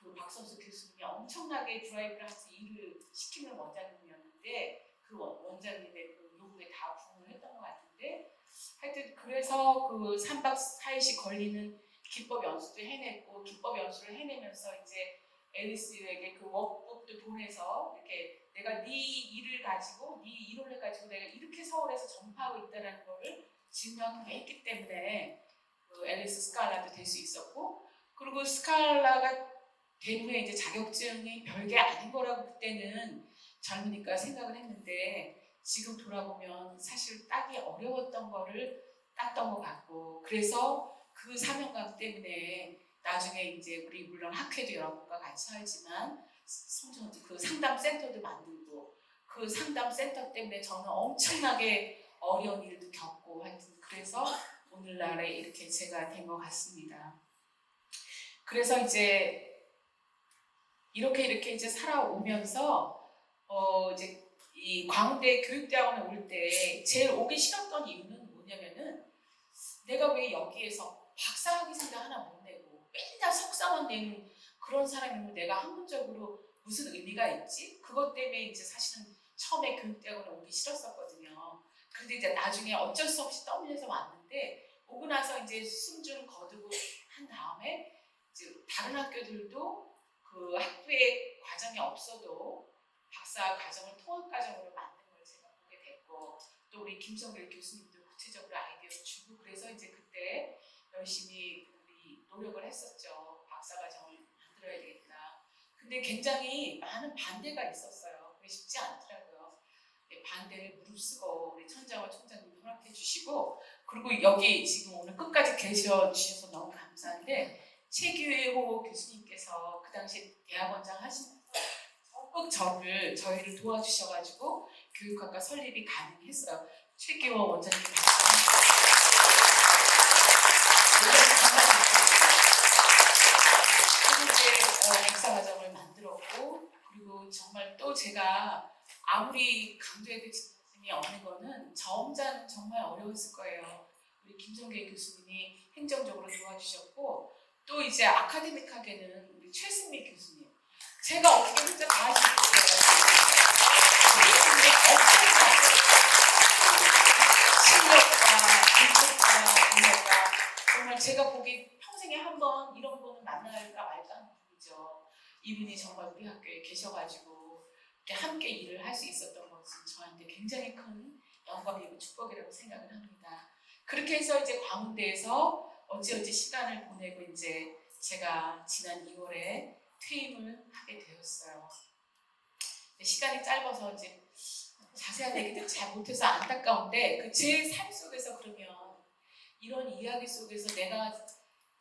그 박선수 교수님이 엄청나게 드라이브를 해서 일을 시키는 원장님이었는데 그 원장님의 그 요구에 다 부응을 했던 것 같은데 하여튼 그래서 그 3박 4일씩 걸리는 기법 연수도 해냈고 기법 연수를 해내면서 이제 앨리스에게 그 워크북도 보내서 이렇게 내가 네 일을 가지고 네 이론을 가지고 내가 이렇게 서울에서 전파하고 있다는 거를 증명했기 때문에 그 앨리스 스칼라도 될 수 있었고 그리고 스칼라가 된 후에 이제 자격증이 별게 아닌 거라고 그때는 젊으니까 생각을 했는데 지금 돌아보면 사실 따기 어려웠던 거를 땄던 것 같고 그래서 그 사명감 때문에 나중에 이제 우리 물론 학회도 여러분과 같이 하지만 그 상담 센터도 만들고 그 상담 센터 때문에 저는 엄청나게 어려운 일도 겪고 하여튼 그래서 오늘날에 이렇게 제가 된 것 같습니다. 그래서 이제 이렇게 이제 살아오면서 이제 이 광운대 교육대학원에 올 때 제일 오기 싫었던 이유는 뭐냐면은 내가 왜 여기에서 박사학위 생각 하나 못 내고 맨날 석사만 내는 그런 사람이면 내가 학문적으로 무슨 의미가 있지? 그것 때문에 이제 사실은 처음에 교육대학원에 오기 싫었었거든요. 그런데 이제 나중에 어쩔 수 없이 떠밀려서 왔는데 오고 나서 이제 숨좀 거두고 한 다음에 이제 다른 학교들도 그 학부의 과정이 없어도 박사 과정을 통합 과정으로 만든 걸 제가 보게 됐고 또 우리 김성길 교수님도 구체적으로 아이디어를 주고 그래서 이제 그때 열심히 우리 노력을 했었죠. 박사 과정을 근데 굉장히 많은 반대가 있었어요. 그게 쉽지 않더라고요. 반대를 무릅쓰고 우리 천장화 총장님 허락해 주시고, 그리고 여기 지금 오늘 끝까지 계셔 주셔서 너무 감사한데, 최규호 교수님께서 그 당시 대학원장 하시면서 적극 저희를 도와주셔가지고 교육학과 설립이 가능했어요. 최규호 원장님 박사과정을 만들었고, 그리고 정말 또 제가 아무리 강조해도 진심이 없는 거는 저 혼자는 정말 어려웠을 거예요. 우리 김성계 교수님이 행정적으로 도와주셨고, 또 이제 아카데믹하게는 우리 최승미 교수님, 제가 어떻게 혼자 다 하실 거예요. 실력과 인력과 정말 제가 보기 평생에 한 번 이런 분을 만날까 말까 하는 분이죠. 이분이 정말 우리 학교에 계셔가지고 이렇게 함께 일을 할 수 있었던 것은 저한테 굉장히 큰 영광이고 축복이라고 생각을 합니다. 그렇게 해서 이제 광운대에서 어찌어찌 시간을 보내고 이제 제가 지난 2월에 퇴임을 하게 되었어요. 시간이 짧아서 이제 자세한 얘기들 잘 못해서 안타까운데, 그 제 삶 속에서 그러면 이런 이야기 속에서 내가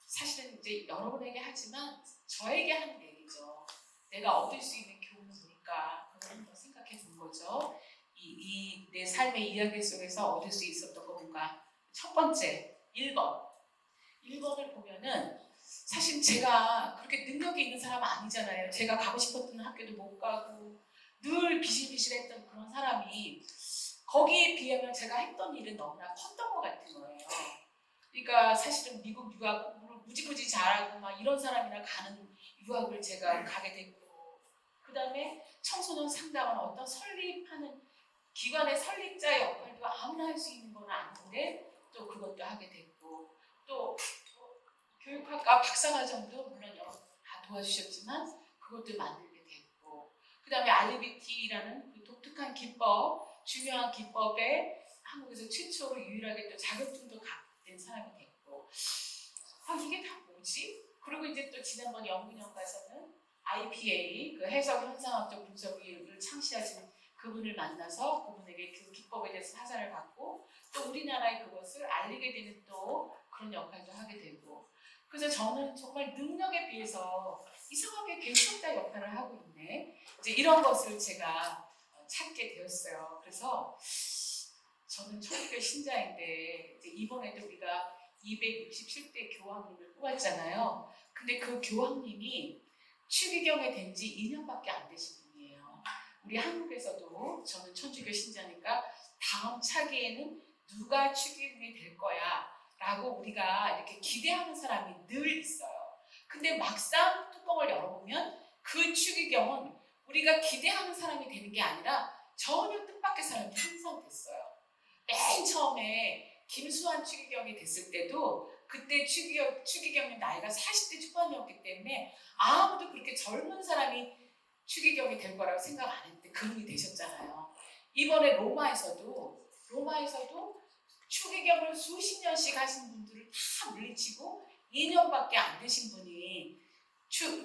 사실은 이제 여러분에게 하지만 저에게 하는 얘기죠. 내가 얻을 수 있는 교훈은 뭘까? 그걸 한번 생각해 본 거죠. 이 내 삶의 이야기 속에서 얻을 수 있었던 거 뭔가. 첫 번째, 1번을 보면은 사실 제가 그렇게 능력이 있는 사람은 아니잖아요. 제가 가고 싶었던 학교도 못 가고 늘 비실비실했던 그런 사람이 거기에 비하면 제가 했던 일은 너무나 컸던 것 같은 거예요. 그러니까 사실은 미국 유학 무지무지 잘하고 막 이런 사람이나 가는 유학을 제가 가게 됐고, 그 다음에 청소년 상담원 어떤 설립하는 기관의 설립자 역할도 아무나 할 수 있는 건 아닌데 또 그것도 하게 됐고, 또 교육학과 박사과정도 물론 다 도와주셨지만 그것도 만들게 됐고, 그 다음에 RBT라는 그 독특한 기법, 중요한 기법에 한국에서 최초로 유일하게 또 자격증도 갖게 된 사람이 됐고, 이게 다 뭐지? 그리고 이제 또 지난번 연구년 가서는 IPA, 그 해석 현상학적 분석을 창시하신 그분을 만나서 그분에게 그 기법에 대해서 사사를 받고, 또 우리나라에 그것을 알리게 되는 또 그런 역할도 하게 되고, 그래서 저는 정말 능력에 비해서 이상하게 개척자 역할을 하고 있네. 이제 이런 것을 제가 찾게 되었어요. 그래서 저는 초등교 신자인데 이제 이번에도 우리가 267대 교황님을 뽑았잖아요. 근데 그 교황님이 추기경에 된 지 2년밖에 안 되신 분이에요. 우리 한국에서도 저는 천주교 신자니까 다음 차기에는 누가 추기경이 될 거야 라고 우리가 이렇게 기대하는 사람이 늘 있어요. 근데 막상 뚜껑을 열어보면 그 추기경은 우리가 기대하는 사람이 되는 게 아니라 전혀 뜻밖의 사람이 항상 됐어요. 맨 처음에 김수환 추기경이 됐을 때도 그때 추기경의 나이가 40대 초반이었기 때문에 아무도 그렇게 젊은 사람이 추기경이 될 거라고 생각 안 했는데 그분이 되셨잖아요. 이번에 로마에서도 추기경을 수십 년씩 하신 분들을 다 물리치고 2년밖에 안 되신 분이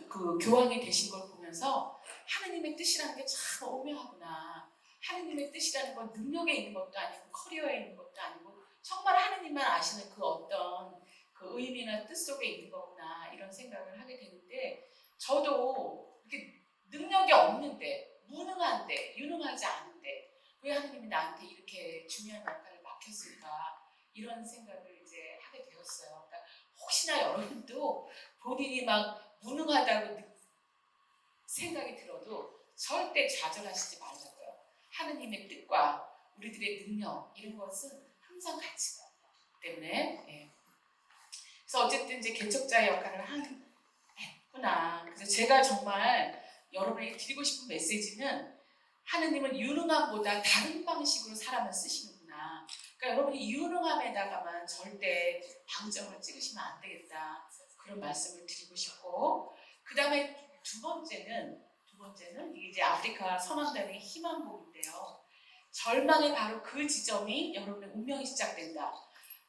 그 교황이 되신 걸 보면서 하느님의 뜻이라는 게 참 오묘하구나. 하느님의 뜻이라는 건 능력에 있는 것도 아니고 커리어에 있는 것도 아니고 정말 하느님만 아시는 그 어떤 그 의미나 뜻 속에 있는 거구나, 이런 생각을 하게 되는데, 저도 이렇게 능력이 없는데, 무능한데, 유능하지 않은데 왜 하느님이 나한테 이렇게 중요한 역할을 맡겼을까, 이런 생각을 이제 하게 되었어요. 그러니까 혹시나 여러분도 본인이 막 무능하다고 생각이 들어도 절대 좌절하시지 말자고요. 하느님의 뜻과 우리들의 능력, 이런 것은 항상 같이 가요. 때문에 그래서 어쨌든 이제 개척자의 역할을 했구나. 그래서 제가 정말 여러분에게 드리고 싶은 메시지는, 하느님은 유능함보다 다른 방식으로 사람을 쓰시는구나. 그러니까 여러분이 유능함에다가만 절대 방점을 찍으시면 안 되겠다, 그런 말씀을 드리고 싶고, 그 다음에 두 번째는 이제 아프리카 선왕단의 희망곡인데요. 절망의 바로 그 지점이 여러분의 운명이 시작된다.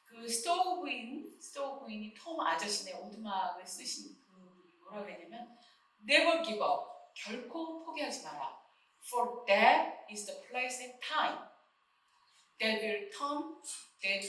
그 스토우 부인이 톰 아저씨의 오두막을 쓰신 그 뭐라 그랬냐면 never give up. 결코 포기하지 마라. For that is the place and time that will turn, that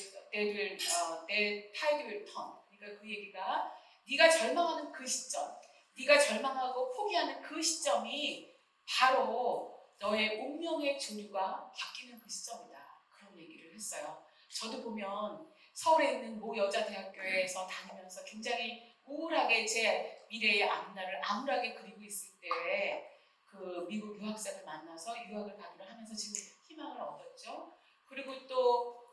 tide will turn. 그러니까 그 얘기가 네가 절망하는 그 시점, 네가 절망하고 포기하는 그 시점이 바로 너의 운명의 조류가 바뀌는 그 시점이다. 그런 얘기를 했어요. 저도 보면 서울에 있는 모 여자대학교에서 다니면서 굉장히 우울하게 제 미래의 앞날을 암울하게 그리고 있을 때 그 미국 유학생을 만나서 유학을 가기로 하면서 지금 희망을 얻었죠. 그리고 또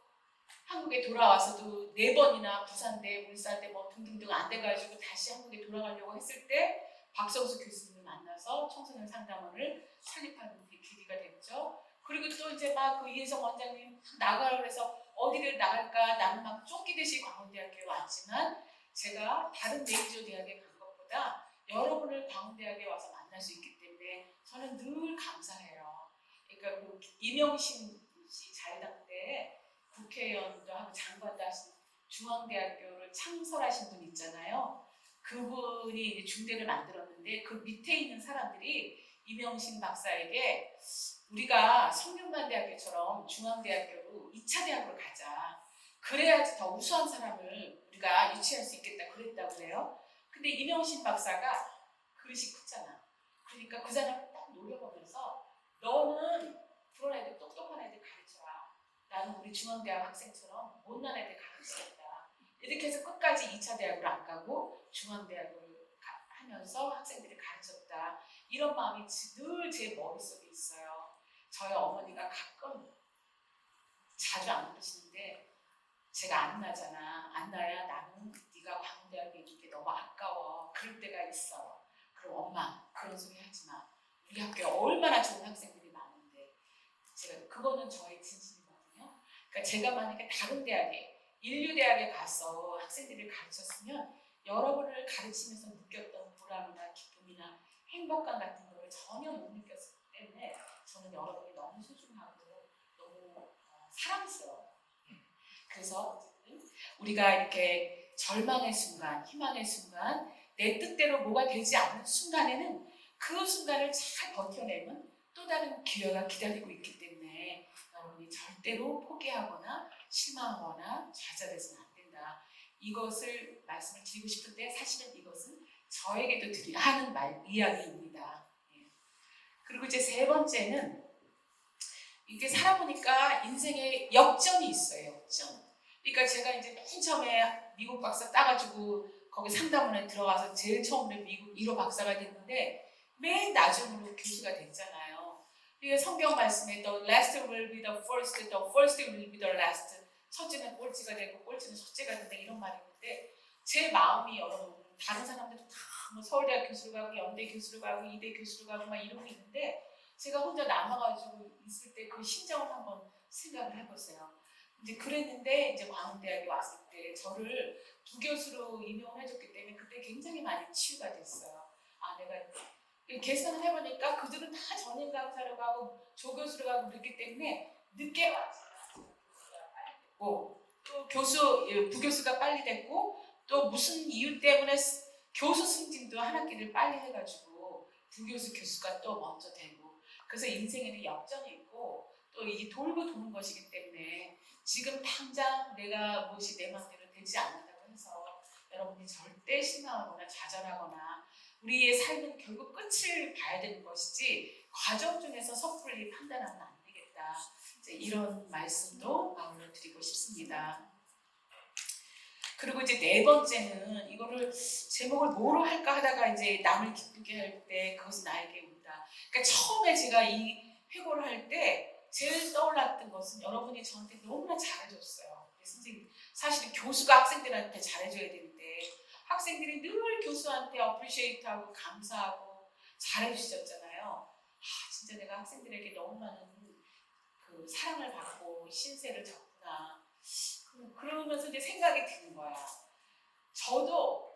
한국에 돌아와서도 4번이나 부산대, 울산대 뭐 등등등 안 돼가지고 다시 한국에 돌아가려고 했을 때 박성수 교수님을 만나서 청소년 상담원을 설립하는 계기가 됐죠. 그리고 또 이제 막 그 이혜성 원장님 나가라 그래서 어디를 나갈까 나는 막 쫓기듯이 광운대학교에 왔지만 제가 다른 메이저 대학에 간 것보다 여러분을 광운대학에 와서 만날 수 있기 때문에 저는 늘 감사해요. 그러니까 그 이명신 씨 자유당 때 국회의원도 하고 장관도 하신 중앙대학교를 창설하신 분 있잖아요. 그분이 이제 중대를 만들었는데 그 밑에 있는 사람들이 이명신 박사에게 우리가 성균관대학교처럼 중앙대학교로 2차 대학으로 가자. 그래야지 더 우수한 사람을 우리가 유치할 수 있겠다 그랬다고 그래요. 근데 이명신 박사가 그릇이 크잖아. 그러니까 그 사람을 딱 놀려보면서 너는 그런 애들 똑똑한 애들 가르쳐라. 나는 우리 중앙대학 학생처럼 못난 애들 가르치겠다. 이렇게 해서 끝까지 2차 대학을 안 가고 중앙대학을 하면서 학생들을 가르쳤다. 이런 마음이 늘 제 머릿속에 있어요. 저희 어머니가 가끔 자주 안 그러시는데 제가 안 나잖아. 안 나야 나는 네가 광운대학에 있는 게 너무 아까워. 그럴 때가 있어. 그럼 엄마 그런 소리 하지 마. 우리 학교에 얼마나 좋은 학생들이 많은데. 제가 그거는 저의 진심이거든요. 그러니까 제가 만약에 다른 대학에 인류대학에 가서 학생들을 가르쳤으면 여러분을 가르치면서 느꼈던 보람이나 기쁨이나 행복감 같은 거를 전혀 못 느꼈기 때문에 저는 여러분이 너무 소중하고 너무 사랑스러워요. 그래서 어쨌든 우리가 이렇게 절망의 순간, 희망의 순간, 내 뜻대로 뭐가 되지 않는 순간에는 그 순간을 잘 버텨내면 또 다른 기회가 기다리고 있기 때문에 여러분이 절대로 포기하거나 실망하거나 좌절해서는 안 된다. 이것을 말씀을 드리고 싶은데 사실은 이것은 저에게도 하는 이야기입니다. 예. 그리고 이제 3번째는 이렇게 살아보니까 인생에 역전이 있어요. 역전. 그러니까 제가 이제 맨 처음에 미국 박사 따가지고 거기 상담원에 들어가서 제일 처음으로 미국 1호 박사가 됐는데 맨 나중으로 교수가 됐잖아요. 그러니까 성경 말씀에 the last will be the first, the first will be the last. 첫째는 꼴찌가 되고 꼴찌는 첫째가 된다 이런 말이 있는데 제 마음이 여러분 다른 사람들도 다 뭐 서울대학 교수로 가고 연대 교수로 가고 이대 교수로 가고 막 이러고 있는데 제가 혼자 남아가지고 있을 때 그 심정을 한번 생각을 해보세요. 이제 그랬는데 이제 광운대학에 왔을 때 저를 부교수로 임용을 해줬기 때문에 그때 굉장히 많이 치유가 됐어요. 아 내가 계산을 해보니까 그들은 다 전임 강사로 가고 조교수로 가고 그랬기 때문에 늦게 왔지만 또 부교수가 빨리 됐고 또 무슨 이유 때문에 교수 승진도 한 학기를 빨리 해가지고 부교수 교수가 또 먼저 되고 그래서 인생에는 역전이 있고 또 이 돌고 도는 것이기 때문에 지금 당장 내가 무엇이 내 마음대로 되지 않는다고 해서 여러분이 절대 실망하거나 좌절하거나 우리의 삶은 결국 끝을 봐야 되는 것이지 과정 중에서 섣불리 판단하면 안 되겠다. 이제 이런 말씀도 마음으로 드리고 싶습니다. 그리고 이제 4번째는 이거를 제목을 뭐로 할까 하다가 이제 남을 기쁘게 할 때 그것은 나에게 온다. 그러니까 처음에 제가 이 회고를 할 때 제일 떠올랐던 것은 여러분이 저한테 너무나 잘해줬어요. 선생님 사실 교수가 학생들한테 잘해줘야 되는데 학생들이 늘 교수한테 어프리시에이트하고 감사하고 잘해주셨잖아요. 진짜 내가 학생들에게 너무 많은 그 사랑을 받고 신세를 졌구나. 그러면서 이제 생각이 드는 거야. 저도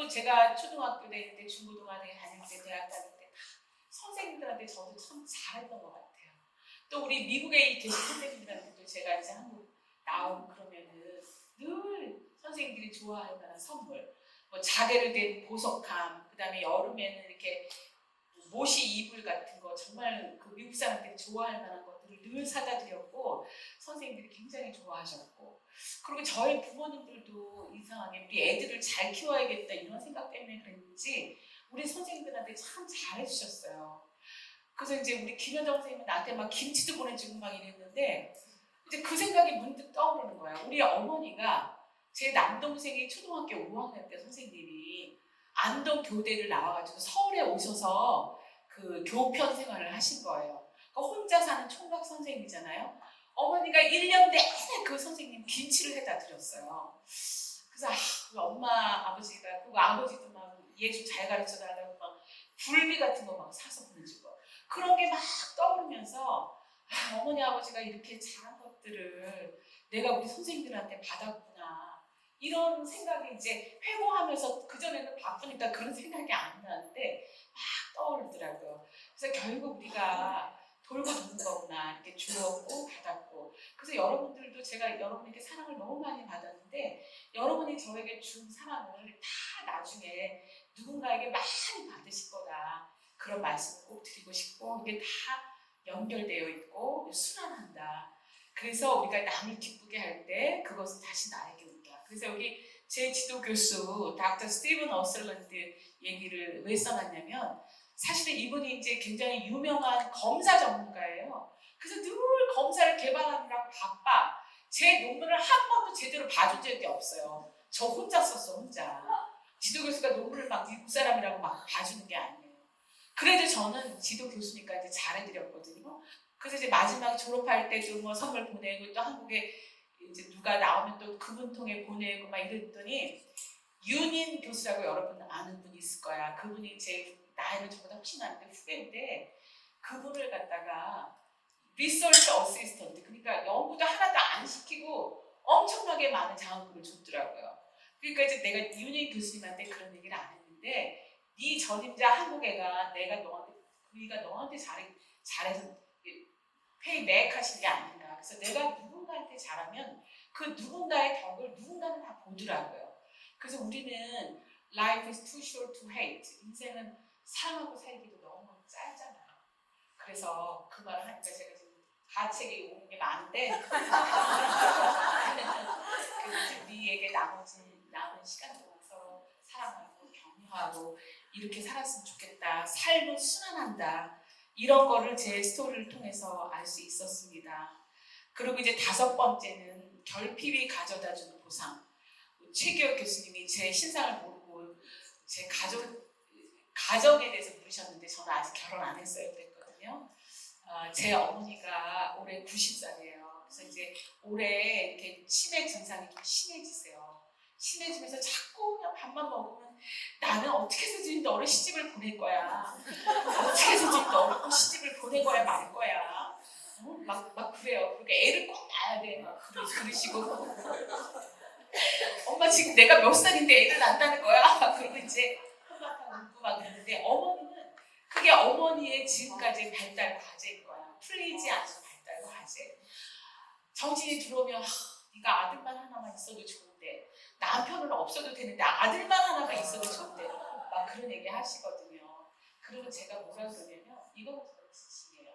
제가 초등학교 다닐 때, 중고등학교 다닐 때, 대학 다닐 때 선생님들한테 저도 참 잘했던 것 같아요. 또 우리 미국에 계신 선생님들한테도 제가 이제 한국 나오고 그러면은 늘 선생님들이 좋아할 만한 선물, 뭐 자개를 댄 보석함, 그 다음에 여름에는 이렇게 모시 이불 같은 거 정말 그 미국 사람들이 좋아할 만한 것들을 늘 사다 드렸고 선생님들이 굉장히 좋아하셨고 그리고 저희 부모님들도 이상하게 우리 애들을 잘 키워야겠다 이런 생각 때문에 그랬는지 우리 선생님들한테 참 잘해주셨어요. 그래서 이제 우리 김현정 선생님은 나한테 막 김치도 보내주고 막 이랬는데 이제 그 생각이 문득 떠오르는 거야. 우리 어머니가 제 남동생이 초등학교 5학년 때 선생님이 안동 교대를 나와가지고 서울에 오셔서 그 교편 생활을 하신 거예요. 그러니까 혼자 사는 총각 선생님이잖아요. 어머니가 1년 내내 그 선생님 김치를 해다 드렸어요. 그래서 우리 엄마 아버지가 그리고 아버지도 막 예수 잘 가르쳐 달라고 막 굴비 같은 거 막 사서 보내주고 그런 게 막 떠오르면서 어머니 아버지가 이렇게 잘한 것들을 내가 우리 선생님들한테 받았구나 이런 생각이 이제 회고하면서 그전에는 바쁘니까 그런 생각이 안 나는데 막 떠오르더라고요. 그래서 결국 우리가 돌고 도는 거구나 이렇게 주었고 받았고 그래서 여러분들도 제가 여러분에게 사랑을 너무 많이 받았는데 여러분이 저에게 준 사랑을 다 나중에 누군가에게 많이 받으실 거다 그런 말씀을 꼭 드리고 싶고 이게 다 연결되어 있고 순환한다. 그래서 우리가 남을 기쁘게 할 때 그것은 다시 나에게 온다. 그래서 여기 제 지도 교수 닥터 스티븐 어슬런드 얘기를 왜 써놨냐면 사실은 이분이 이제 굉장히 유명한 검사 전문가예요. 그래서 늘 검사를 개발하느라 바빠. 제 논문을 한 번도 제대로 봐준 적이 없어요. 저 혼자 썼어, 혼자. 지도 교수가 논문을 막 미국 사람이라고 막 봐주는 게 아니에요. 그래도 저는 지도 교수니까 이제 잘해드렸거든요. 그래서 이제 마지막 졸업할 때도 뭐 선물 보내고 또 한국에 이제 누가 나오면 또 그분 통해 보내고 막 이랬더니 윤인 교수라고 여러분 아는 분이 있을 거야. 그분이 제 나이는 저보다 훨씬 많은데 후배인데 그분을 갖다가 리서치 어시스턴트 그러니까 연구도 하나도 안 시키고 엄청나게 많은 장학금을 줬더라고요. 그러니까 이제 내가 윤인 교수님한테 그런 얘기를 안 했는데 네 전임자 한국 애가 내가 너한테 그이가 너한테 잘해서 페이백 하신 게 아닌가. 그래서 내가 누군가한테 잘하면 그 누군가의 덕을 누군가는 다 보더라고요. 그래서 우리는 life is too short to hate. 인생은 사랑하고 살기도 너무 짧잖아요. 그래서 그 말을 하니까 제가 지금 가책이 오는 게 많은데 그래서 우리에게 남은 시간 동안 서로 사랑하고 격려하고 이렇게 살았으면 좋겠다. 삶은 순환한다. 이런 거를 제 스토리를 통해서 알 수 있었습니다. 그리고 이제 5번째는 결핍이 가져다주는 보상. 최기혁 교수님이 제 신상을 모르고 제 가정에 대해서 물으셨는데 저는 아직 결혼 안 했어요 그랬거든요. 제 어머니가 올해 90살이에요. 그래서 이제 올해 이렇게 치매 증상이 좀 심해지세요. 심해지면서 자꾸 그냥 밥만 먹으면 나는 어떻게 해서든 너를 시집을 보낼 거야. 어떻게 해서든 너를 시집을 보낼 거야 말 거야. 막 그래요. 그리고 애를 꼭 낳아야 돼. 막 그러시고 엄마 지금 내가 몇 살인데 애를 낳는다는 거야. 그리고 이제 한바탕 웃고 막 그러는데 어머니는 그게 어머니의 지금까지의 발달 과제인 거야. 풀리지 않은 발달 과제. 정신이 들어오면 네가 아들만 하나만 있어도 좋은데 남편은 없어도 되는데 아들만 하나만 있어도 좋은데 막 그런 얘기 하시거든요. 그러면 제가 뭐라 그러냐면 이거부터 진심이에요.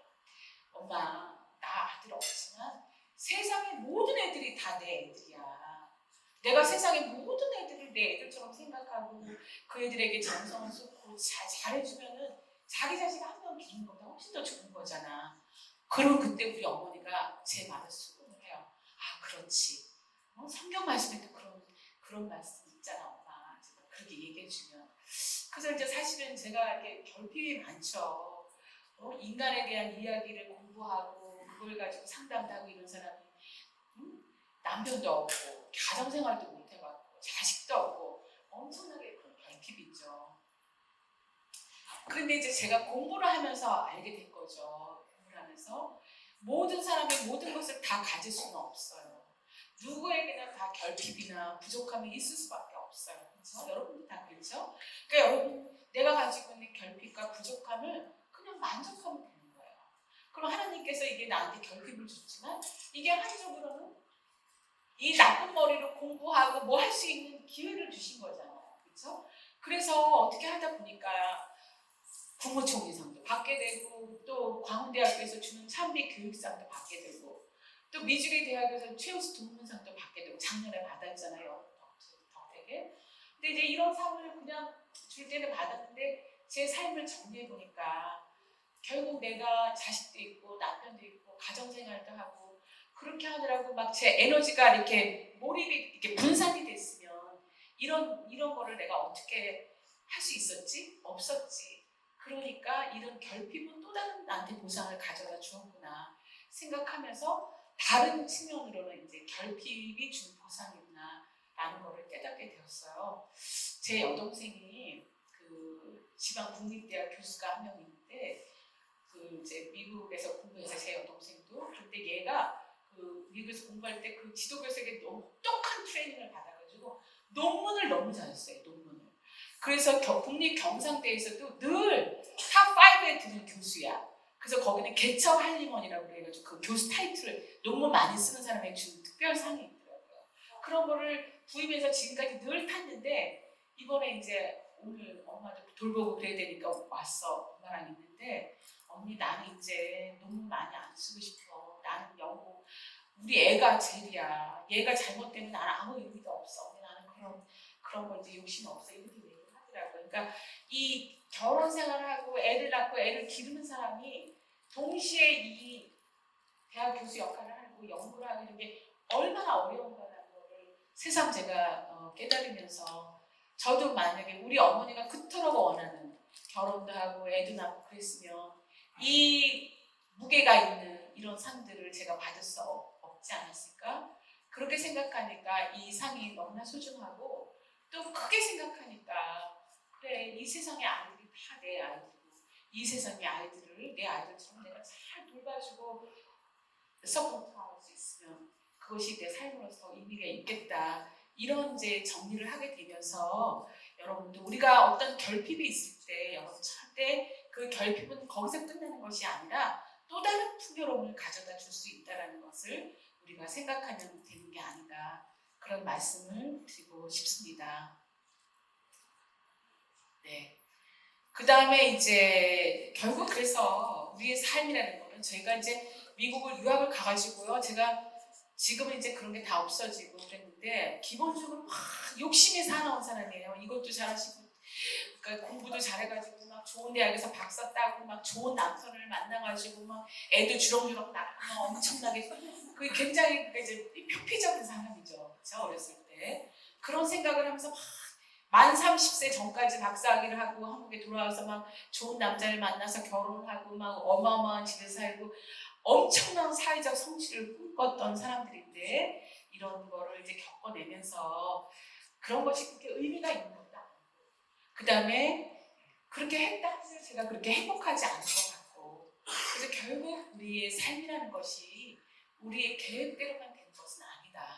엄마 나 아들 없지만 세상의 모든 애들이 다 내 애들이야. 내가 세상의 모든 애들을 내 애들처럼 생각하고 그 애들에게 정성을 쏟고 잘해주면은 자기 자식 한 명 기르는 것보다 훨씬 더 좋은 거잖아. 그리고 그때 우리 어머니가 제 말을 수긍을 해요. 아 그렇지. 성경 말씀에도 그런 말씀 있잖아 엄마. 제가 그렇게 얘기해주면. 그래서 이제 사실은 제가 이렇게 결핍이 많죠. 인간에 대한 이야기를 공부하고 그걸 가지고 상담도 하고 이런 사람이 남편도 없고 가정생활도 못 해봤고 자식도 없고 엄청나게 큰 결핍이 있죠. 그런데 이제 제가 공부를 하면서 알게 된 거죠. 공부를 하면서 모든 사람이 모든 것을 다 가질 수는 없어요. 누구에게나 다 결핍이나 부족함이 있을 수밖에 없어요. 그렇죠? 여러분도 다 그렇죠? 그러니까 여러분 내가 가지고 있는 결핍과 부족함을 그냥 만족하면 되는 거예요. 그럼 하나님께서 이게 나한테 결핍을 줬지만 이게 한쪽으로는 이 나쁜 머리로 공부하고 뭐 할 수 있는 기회를 주신 거잖아요. 그렇죠? 그래서 어떻게 하다 보니까 국무총리상도 받게 되고 또 광운대학교에서 주는 찬비 교육상도 받게 되고 또 미주리 대학에서 최우수 동문상도 받게 되고 작년에 받았잖아요. 덕택에. 근데 이제 이런 상을 그냥 줄 때는 받았는데 제 삶을 정리해 보니까 결국 내가 자식도 있고 남편도 있고 가정생활도 하고 그렇게 하느라고 막 제 에너지가 이렇게 몰입이 이렇게 분산이 됐으면 이런 거를 내가 어떻게 할 수 있었지? 없었지. 그러니까 이런 결핍은 또 다른 나한테 보상을 가져다 주었구나 생각하면서 다른 측면으로는 이제 결핍이 준 보상이구나라는 거를 깨닫게 되었어요. 제 여동생이 그 지방 국립대학 교수가 한 명 있는데 그 이제 미국에서 공부해서 제 여동생도 근데 얘가 그 미국에서 공부할 때 그 지도교수에게 너무 똑똑한 트레이닝을 받아가지고 논문을 너무 잘했어요. 논문을. 그래서 국립경상대에서도 늘 탑 5에 드는 교수야. 그래서 거기는 개척 할리먼이라고 그래가지고 그 교수 타이틀을 논문 많이 쓰는 사람에게 주는 특별상이 있더라고요. 그런 거를 부임해서 지금까지 늘 탔는데 이번에 이제 오늘 엄마도 돌보고 그래야 되니까 왔어. 엄마랑 있는데 언니 나는 이제 논문 많이 안 쓰고 싶어. 나는 영어 우리 애가 제일이야. 얘가 잘못되면 나는 아무 의미가 없어. 나는 그런 거 이제 욕심 없어. 이렇게 얘기를 하더라고요. 그러니까 이 결혼 생활을 하고 애를 낳고 애를 기르는 사람이 동시에 이 대학 교수 역할을 하고 연구를 하고 이런 게 얼마나 어려운가라는 거를 새삼 제가 깨달으면서 저도 만약에 우리 어머니가 그토록 원하는 결혼도 하고 애도 낳고 그랬으면 이 무게가 있는 이런 상들을 제가 받을 수 없지 않았을까? 그렇게 생각하니까 이 상이 너무나 소중하고 또 크게 생각하니까 그래 이 세상의 아이들이 다 내 아이들이고 이 세상의 아이들을 내 아이들처럼 내가 잘 돌봐주고 서포트할 수 있으면 그것이 내 삶으로서 의미가 있겠다. 이런 이제 정리를 하게 되면서 여러분도 우리가 어떤 결핍이 있을 때 여러분 절대 그 결핍은 거기서 끝나는 것이 아니라 또 다른 풍요로움을 가져다 줄 수 있다는 것을 우리가 생각하면 되는 게 아닌가 그런 말씀을 드리고 싶습니다. 네. 그 다음에 이제 결국 그래서 우리의 삶이라는 거는 저희가 이제 미국을 유학을 가가지고요. 제가 지금은 이제 그런 게 다 없어지고 그랬는데 기본적으로 막 욕심에 사나운 사람이에요. 이것도 잘하시고 그러니까 공부도 잘해가지고 막 좋은 대학에서 박사 따고 막 좋은 남편을 만나가지고 막 애도 주렁주렁 낳고 막 엄청나게 그 굉장히 이제 표피적인 사람이죠. 그렇죠? 어렸을 때 그런 생각을 하면서 막 만 30세 전까지 박사학위를 하고 한국에 돌아와서 막 좋은 남자를 만나서 결혼하고 막 어마어마한 집에 살고 엄청난 사회적 성취를 꿈꿨던 사람들인데 이런 거를 이제 겪어내면서 그런 것이 그렇게 의미가 있는 것도 아니고 그 다음에 그렇게 했다 해서 제가 그렇게 행복하지 않은 것 같고 그래서 결국 우리의 삶이라는 것이 우리의 계획대로만 되는 것은 아니다.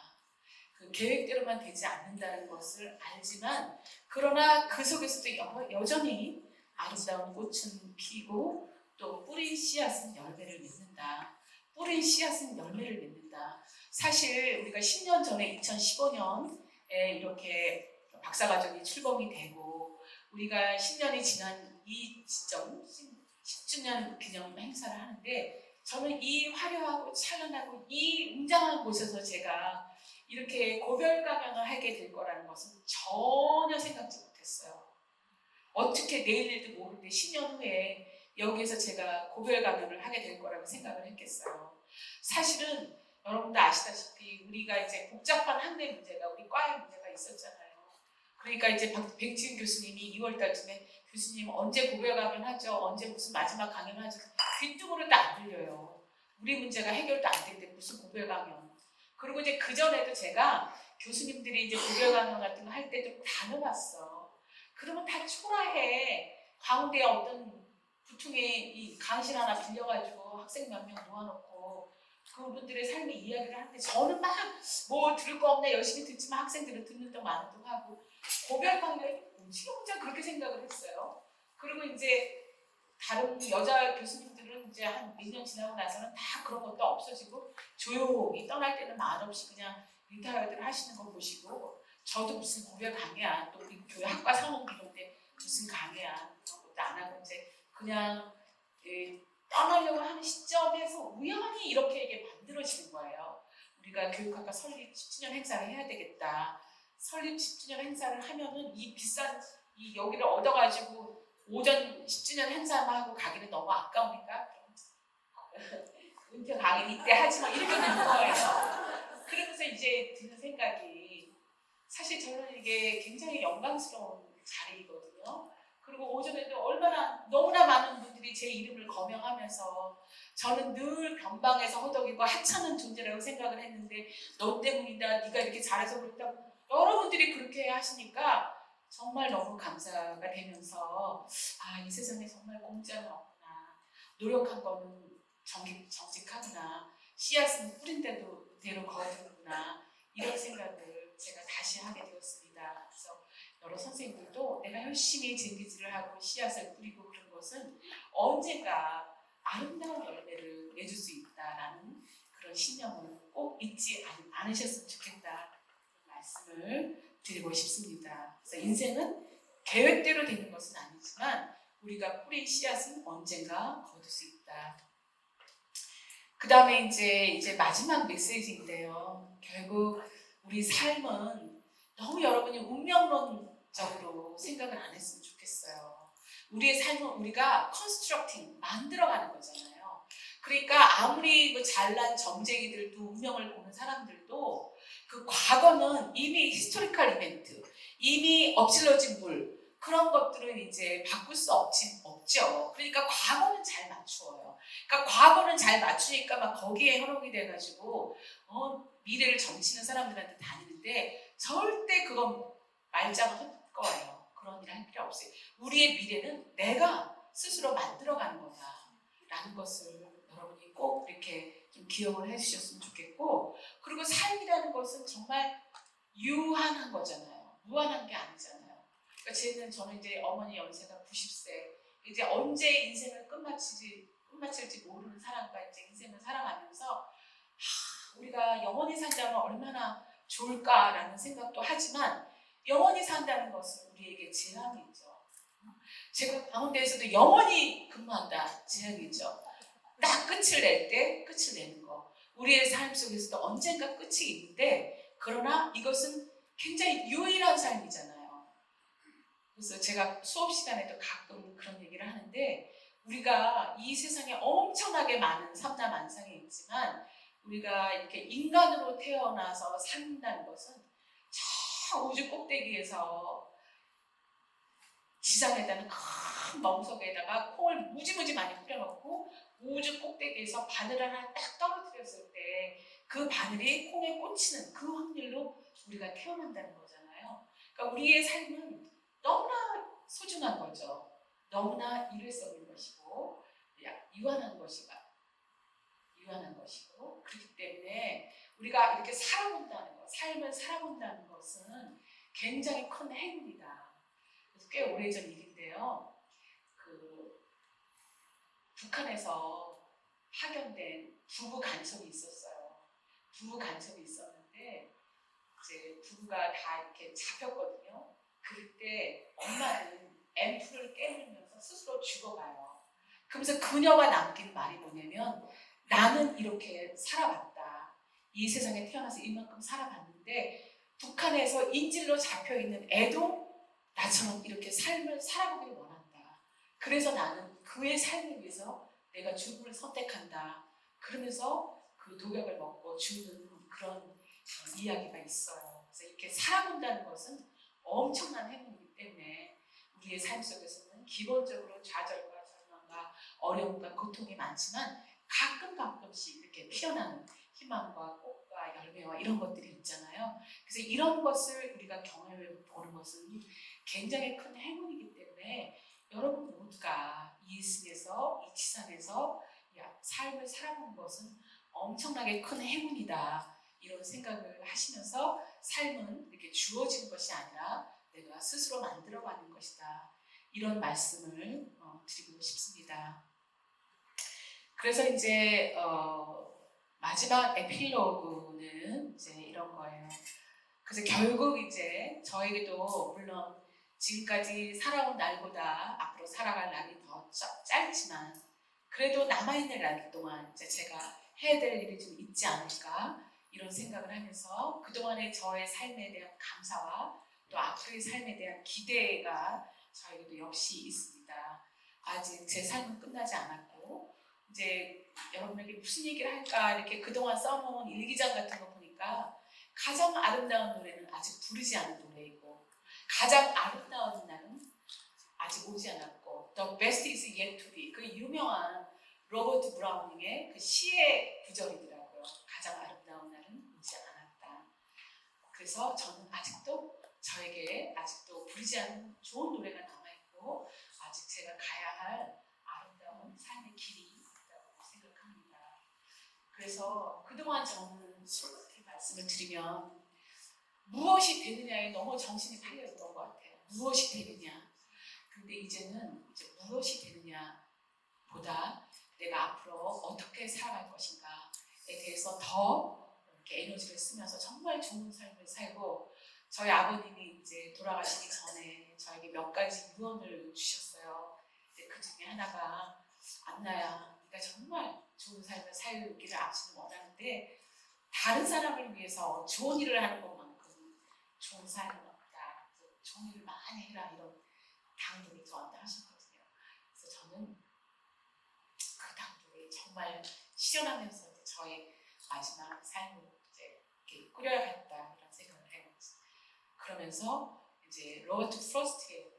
그 계획대로만 되지 않는다는 것을 알지만 그러나 그 속에서도 여전히 아름다운 꽃은 피고 또 뿌린 씨앗은 열매를 맺는다. 뿌린 씨앗은 열매를 맺는다. 사실 우리가 10년 전에 2015년에 이렇게 박사과정이 출범이 되고 우리가 10년이 지난 이 시점 10주년 기념 행사를 하는데 저는 이 화려하고 찬란하고 이 웅장한 곳에서 제가 이렇게 고별 강연을 하게 될 거라는 것은 전혀 생각지 못했어요. 어떻게 내일 일도 모르는데 10년 후에 여기에서 제가 고별 강연을 하게 될 거라고 생각을 했겠어요. 사실은 여러분도 아시다시피 우리가 이제 복잡한 학내 문제가 우리 과의 문제가 있었잖아요. 그러니까 이제 백지은 교수님이 2월 달쯤에 교수님 언제 고별 강연 하죠? 언제 무슨 마지막 강연 하죠? 귓등으로도 안 들려요. 우리 문제가 해결도 안 되는데 무슨 고별 강연. 그리고 이제 그 전에도 제가 교수님들이 이제 고별 강연 같은 거 할 때도 다녀봤어. 그러면 다 초라해. 광운대에 어떤 부퉁의 이 강실 하나 빌려가지고 학생 몇 명 모아놓고 그분들의 삶의 이야기를 하는데 저는 막 뭐 들을 거 없네 열심히 듣지만 학생들은 듣는 동 마는 동 하고 고별 강연이 뭐지? 혼자 그렇게 생각을 했어요. 그리고 이제 다른 여자 교수님들은 이제 한 몇 년 지나고 나서는 다 그런 것도 없어지고 조용히 떠날 때는 말없이 그냥 리타이어드를 하시는 거 보시고 저도 무슨 고별 강의야 또 우리 교회 학과 상원 기록 때 무슨 강의야 그런 것도 안 하고 이제 그 그냥 떠나려고 하는 시점에서 우연히 이렇게 이게 만들어지는 거예요. 우리가 교육학과 설립 10주년 행사를 해야 되겠다. 설립 10주년 행사를 하면은 이 비싼 이 여기를 얻어가지고 오전 10주년 행사만 하고 가기는 너무 아까우니까 은퇴 강의 이때 하지 마 이렇게 되는 거예요. 그러면서 이제 드는 생각이 사실 저는 이게 굉장히 영광스러운 자리이거든요. 그리고 오전에도 얼마나 너무나 많은 분들이 제 이름을 거명하면서 저는 늘 변방에서 허덕이고 하찮은 존재라고 생각을 했는데 너 때문이다 네가 이렇게 잘해서 그렇다 여러분들이 그렇게 하시니까 정말 너무 감사가 되면서 이 세상에 정말 공짜는 없구나. 노력한 거는 정직하구나. 씨앗은 뿌린 대로 거두는구나. 이런 생각을 제가 다시 하게 되었습니다. 그래서 여러 선생님들도 내가 열심히 쟁기질을 하고 씨앗을 뿌리고 그런 것은 언젠가 아름다운 열매를 내줄 수 있다라는 그런 신념을 꼭 잊지 않으셨으면 좋겠다 말씀을 드리고 싶습니다. 그래서 인생은 계획대로 되는 것은 아니지만 우리가 뿌린 씨앗은 언젠가 거둘 수 있다. 그 다음에 이제 마지막 메시지인데요. 결국 우리 삶은 너무 여러분이 운명론적으로 생각을 안 했으면 좋겠어요. 우리의 삶은 우리가 컨스트럭팅, 만들어가는 거잖아요. 그러니까 아무리 그 잘난 점쟁이들도 운명을 보는 사람들도 그 과거는 이미 히스토리컬 이벤트, 이미 엎질러진 물, 그런 것들은 이제 바꿀 수 없죠. 그러니까 과거는 잘 맞추어요. 그러니까 과거는 잘 맞추니까 막 거기에 현혹이 돼가지고 미래를 점치는 사람들한테 다니는데 절대 그건 말장은 할 거예요. 그런 일 할 필요 없어요. 우리의 미래는 내가 스스로 만들어가는 거다라는 것을 여러분이 꼭 이렇게 좀 기억을 해주셨으면 좋겠고, 그리고 삶이라는 것은 정말 유한한 거잖아요. 무한한 게 아니잖아요. 그러니까 저는 이제 어머니 연세가 90세, 이제 언제 인생을 끝마칠지 모르는 사람과 이제 인생을 살아가면서 우리가 영원히 산다면 얼마나 좋을까라는 생각도 하지만 영원히 산다는 것은 우리에게 제한이 있죠. 제가 강원대에서도 영원히 근무한다 제한이 있죠. 딱 끝을 낼 때 끝을 내는 거. 우리의 삶 속에서도 언젠가 끝이 있는데 그러나 이것은 굉장히 유일한 삶이잖아요. 그래서 제가 수업 시간에도 가끔 그런 얘기를 하는데 우리가 이 세상에 엄청나게 많은 삼라만상이 있지만 우리가 이렇게 인간으로 태어나서 산다는 것은 저 우주 꼭대기에서 지상에다는 큰 멍석에다가 콩을 무지무지 많이 뿌려놓고 우주 꼭대기에서 바늘 하나 딱 떨어뜨렸을 때 그 바늘이 콩에 꽂히는 그 확률로 우리가 태어난다는 거잖아요. 그러니까 우리의 삶은 너무나 소중한 거죠. 너무나 일회성인 것이고 유한한 것이고 그렇기 때문에 우리가 이렇게 살아본다는 것, 삶을 살아본다는 것은 굉장히 큰 행운이다. 그래서 꽤 오래전 일인데요. 북한에서 파견된 부부 간첩이 있었어요. 부부 간첩이 있었는데 이제 부부가 다 이렇게 잡혔거든요. 그럴 때 엄마는 앰플을 깨물면서 스스로 죽어가요. 그러면서 그녀가 남긴 말이 뭐냐면 나는 이렇게 살아봤다. 이 세상에 태어나서 이만큼 살아봤는데 북한에서 인질로 잡혀있는 애도 나처럼 이렇게 삶을 살아보기를 원한다. 그래서 나는 그의 삶을 위해서 내가 죽음을 선택한다. 그러면서 그 독약을 먹고 죽는 그런 이야기가 있어요. 그래서 이렇게 살아본다는 것은 엄청난 행운이기 때문에 우리의 삶 속에서는 기본적으로 좌절과 절망과 어려움과 고통이 많지만 가끔씩 이렇게 피어나는 희망과 꽃과 열매와 이런 것들이 있잖아요. 그래서 이런 것을 우리가 경험해 보는 것은 굉장히 큰 행운이기 때문에 여러분 모두가 이 승에서 이 치산에서 삶을 살아보는 것은 엄청나게 큰 행운이다. 이런 생각을 하시면서 삶은 이렇게 주어지는 것이 아니라 내가 스스로 만들어가는 것이다. 이런 말씀을 드리고 싶습니다. 그래서 이제 마지막 에필로그는 이제 이런 거예요. 그래서 결국 이제 저에게도 물론 지금까지 살아온 날보다 앞으로 살아갈 날이 더 짧지만 그래도 남아있는 날 동안 이제 제가 해야 될 일이 좀 있지 않을까 이런 생각을 하면서 그동안의 저의 삶에 대한 감사와 또 앞으로의 삶에 대한 기대가 저에게도 역시 있습니다. 아직 제 삶은 끝나지 않았고 이제 여러분에게 무슨 얘기를 할까 이렇게 그동안 써놓은 일기장 같은 거 보니까 가장 아름다운 노래는 아직 부르지 않은 노래이고 가장 아름다운 날은 아직 오지 않았고 The best is yet to be 그 유명한 로버트 브라우닝의 그 시의 구절이더라고요. 가장 아름다운 날은 오지 않았다. 그래서 저는 아직도 저에게 아직도 부르지 않은 좋은 노래가 남아있고 아직 제가 가야 할 아름다운 삶의 길이 있다고 생각합니다. 그래서 그동안 저는 솔직히 말씀을 드리면 무엇이 되느냐에 너무 정신이 팔렸던 것 같아요. 무엇이 되느냐. 근데 이제는 이제 무엇이 되느냐 보다 내가 앞으로 어떻게 살아갈 것인가에 대해서 더 이렇게 에너지를 쓰면서 정말 좋은 삶을 살고 저희 아버님이 이제 돌아가시기 전에 저에게 몇 가지 유언을 주셨어요. 근데 그 중에 하나가 안나야, 네가 정말 좋은 삶을 살기를 아시는 원하는데 다른 사람을 위해서 좋은 일을 하는 것만큼 좋은 삶은 없다. 그래서 좋은 일을 많이 해라 이런 당부를 저한테 하셨거든요. 그래서 저는 그 당부를 정말 실현하면서 이제 저의 마지막 삶을 이제 이렇게 꾸려야겠다 이런 생각을 해요. 그러면서 이제 로버트 프로스트의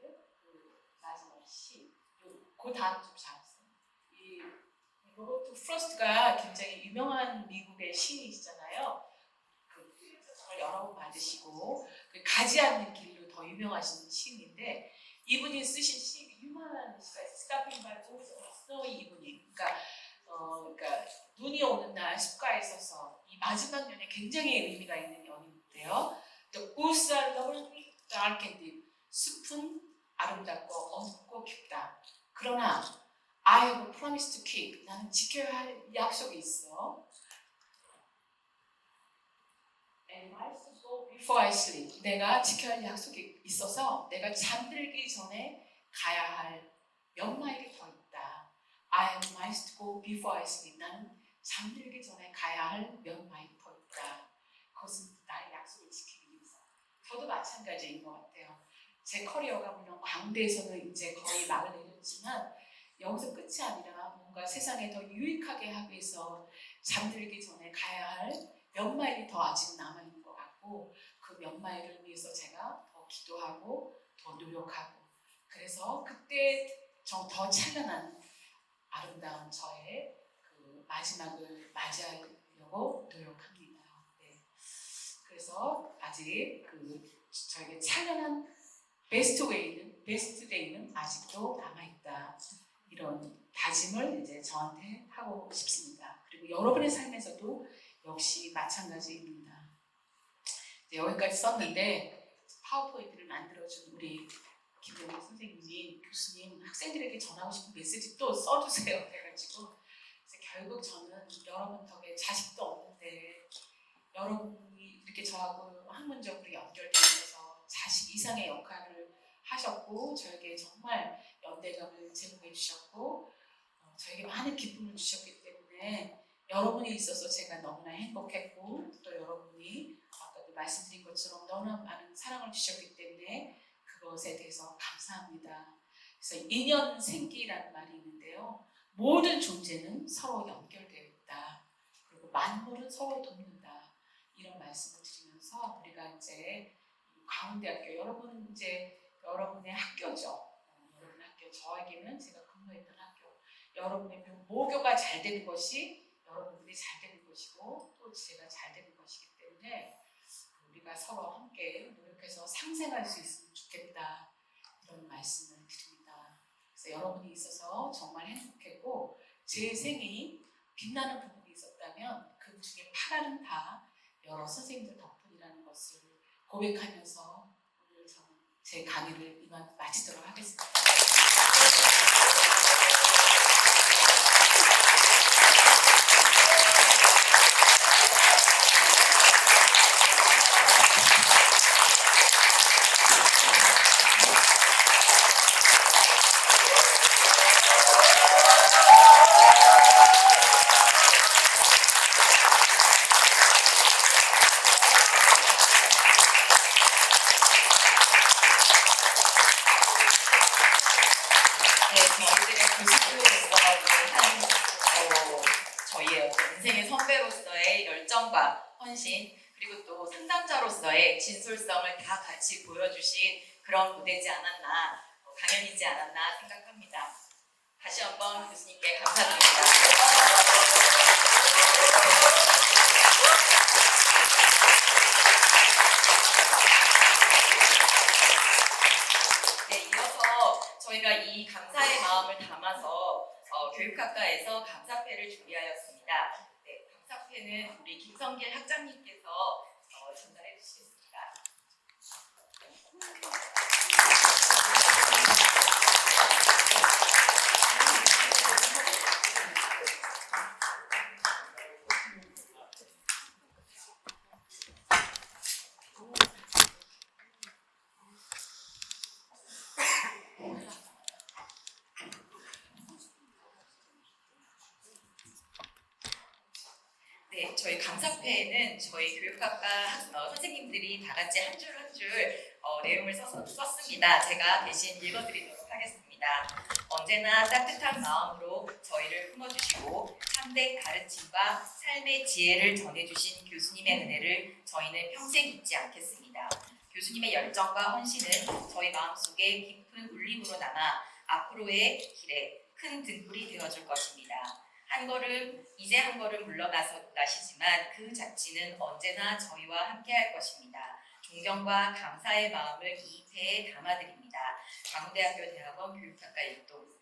그 마지막 시, 그 다음 좀 잘했어요. 이 로버트 프로스트가 굉장히 유명한 미국의 시인이시잖아요. 그 필리처상을 여러 번 받으시고 그 가지 않는 길로 더 유명하신 시인인데 이분이 쓰신 시 유명한 시가 스카핑 바이 스노이 이분이 그러니까 눈이 오는 날 숲가에 서서 이 마지막 연에 굉장히 의미가 있는 연인인데요. The woods are lovely, dark and deep. 숲은 아름답고 어둡고 깊다. 그러나 I have a promise to keep. 나는 지켜야 할 약속이 있어. And I have to go before I sleep. 내가 지켜야 할 약속이 있어서 내가 잠들기 전에 가야 할 몇 마일이 더 있다. I have miles to go before I sleep. 나는 잠들기 전에 가야 할 몇 마일이 더 있다. 그것은 나의 약속을 지키기 위해서. 저도 마찬가지인 것 같아요. 제 커리어가 물론 광대에서는 이제 거의 막을 내렸지만 여기서 끝이 아니라 뭔가 세상에 더 유익하게 하기 위해서 잠들기 전에 가야 할 몇 마일이 더 아직 남아있는 것 같고 그 몇 마일을 위해서 제가 더 기도하고 더 노력하고 그래서 그때 더 찬란한 아름다운 저의 그 마지막을 맞이하려고 노력합니다. 네. 그래서 아직 그 저에게 찬란한 베스트 데이는 아직도 남아있다. 이런 다짐을 이제 저한테 하고 싶습니다. 그리고 여러분의 삶에서도 역시 마찬가지입니다. 이제 여기까지 썼는데 파워포인트를 만들어준 우리 김영희 선생님이 교수님 학생들에게 전하고 싶은 메시지 또 써주세요 해가지고 결국 저는 여러분 덕에 자식도 없는데 여러분이 이렇게 저하고 학문적으로 연결되면서 자식 이상의 역할을 하셨고 저에게 정말 연대감을 제공해 주셨고 저에게 많은 기쁨을 주셨기 때문에 여러분이 있어서 제가 너무나 행복했고 또 여러분이 아까도 말씀드린 것처럼 너무나 많은 사랑을 주셨기 때문에 그것에 대해서 감사합니다. 그래서 인연 생기라는 말이 있는데요. 모든 존재는 서로 연결되어 있다. 그리고 만물은 서로 돕는다. 이런 말씀을 드리면서 우리가 이제 강원대학교 여러분 이제 여러분의 학교죠. 여러분 학교 저에게는 제가 근무했던 학교. 여러분의 모교가 잘 되는 것이 여러분들이 잘 되는 것이고 또 제가 잘 되는 것이기 때문에 우리가 서로 함께 노력해서 상생할 수 있으면 좋겠다 이런 말씀을 드립니다. 그래서 여러분이 있어서 정말 행복했고 제 생이 빛나는 부분이 있었다면 그 중에 8알은 다 여러 선생님들 덕분이라는 것을 고백하면서 오늘 저는 제 강의를 이만 마치도록 하겠습니다. 저희들의 교수로서의 저희의 인생의 선배로서의 열정과 헌신, 그리고 또 상담자로서의 진솔성을 다 같이 보여주신 그런 무대지 않았나, 강연이지 않았나 생각합니다. 다시 한번 교수님께 감사드립니다. 네, 이어서 저희가 이 감사의 마음을 담아서 교육학과에서 감사패를 준비하였습니다. 네, 감사패는 우리 김성길 학장님께서 전달해 주시겠습니다. 네, 저희 감사패에는 저희 교육학과 선생님들이 다 같이 한 줄 한 줄 내용을 썼습니다. 제가 대신 읽어드리도록 하겠습니다. 언제나 따뜻한 마음으로 저희를 품어주시고 참된 가르침과 삶의 지혜를 전해주신 교수님의 은혜를 저희는 평생 잊지 않겠습니다. 교수님의 열정과 헌신은 저희 마음속에 깊은 울림으로 남아 앞으로의 길에 큰 등불이 되어줄 것입니다. 이제 한 걸음 물러나시지만 그 자취는 언제나 저희와 함께할 것입니다. 존경과 감사의 마음을 이 패에 담아드립니다. 광우대학교 대학원 교육학과 1동.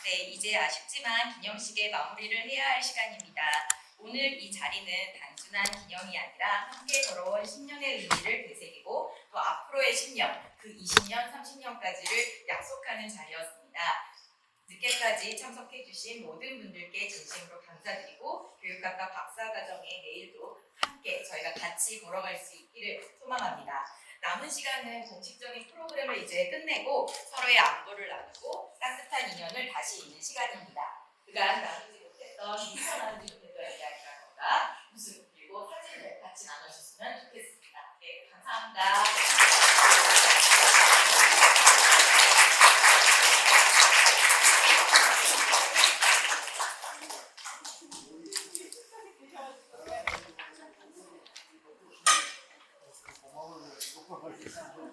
네, 이제 아쉽지만 기념식의 마무리를 해야 할 시간입니다. 오늘 이 자리는 단순한 기념이 아니라 함께 걸어온 10년의 의미를 되새기고 또 앞으로의 10년, 그 20년, 30년까지를 약속하는 자리였습니다. 늦게까지 참석해주신 모든 분들께 진심으로 감사드리고 교육학과 박사과정의 내일도 함께 저희가 같이 걸어갈 수 있기를 소망합니다. 남은 시간은 공식적인 프로그램을 이제 끝내고 서로의 안부를 나누고 따뜻한 인연을 다시 잇는 시간입니다. 그간 나누지 못했던, 미처 나누지 못했던 이야기라던가 웃음 그리고 사진을 같이 나눠주셨으면 좋겠습니다. 네, 감사합니다. 고마워요.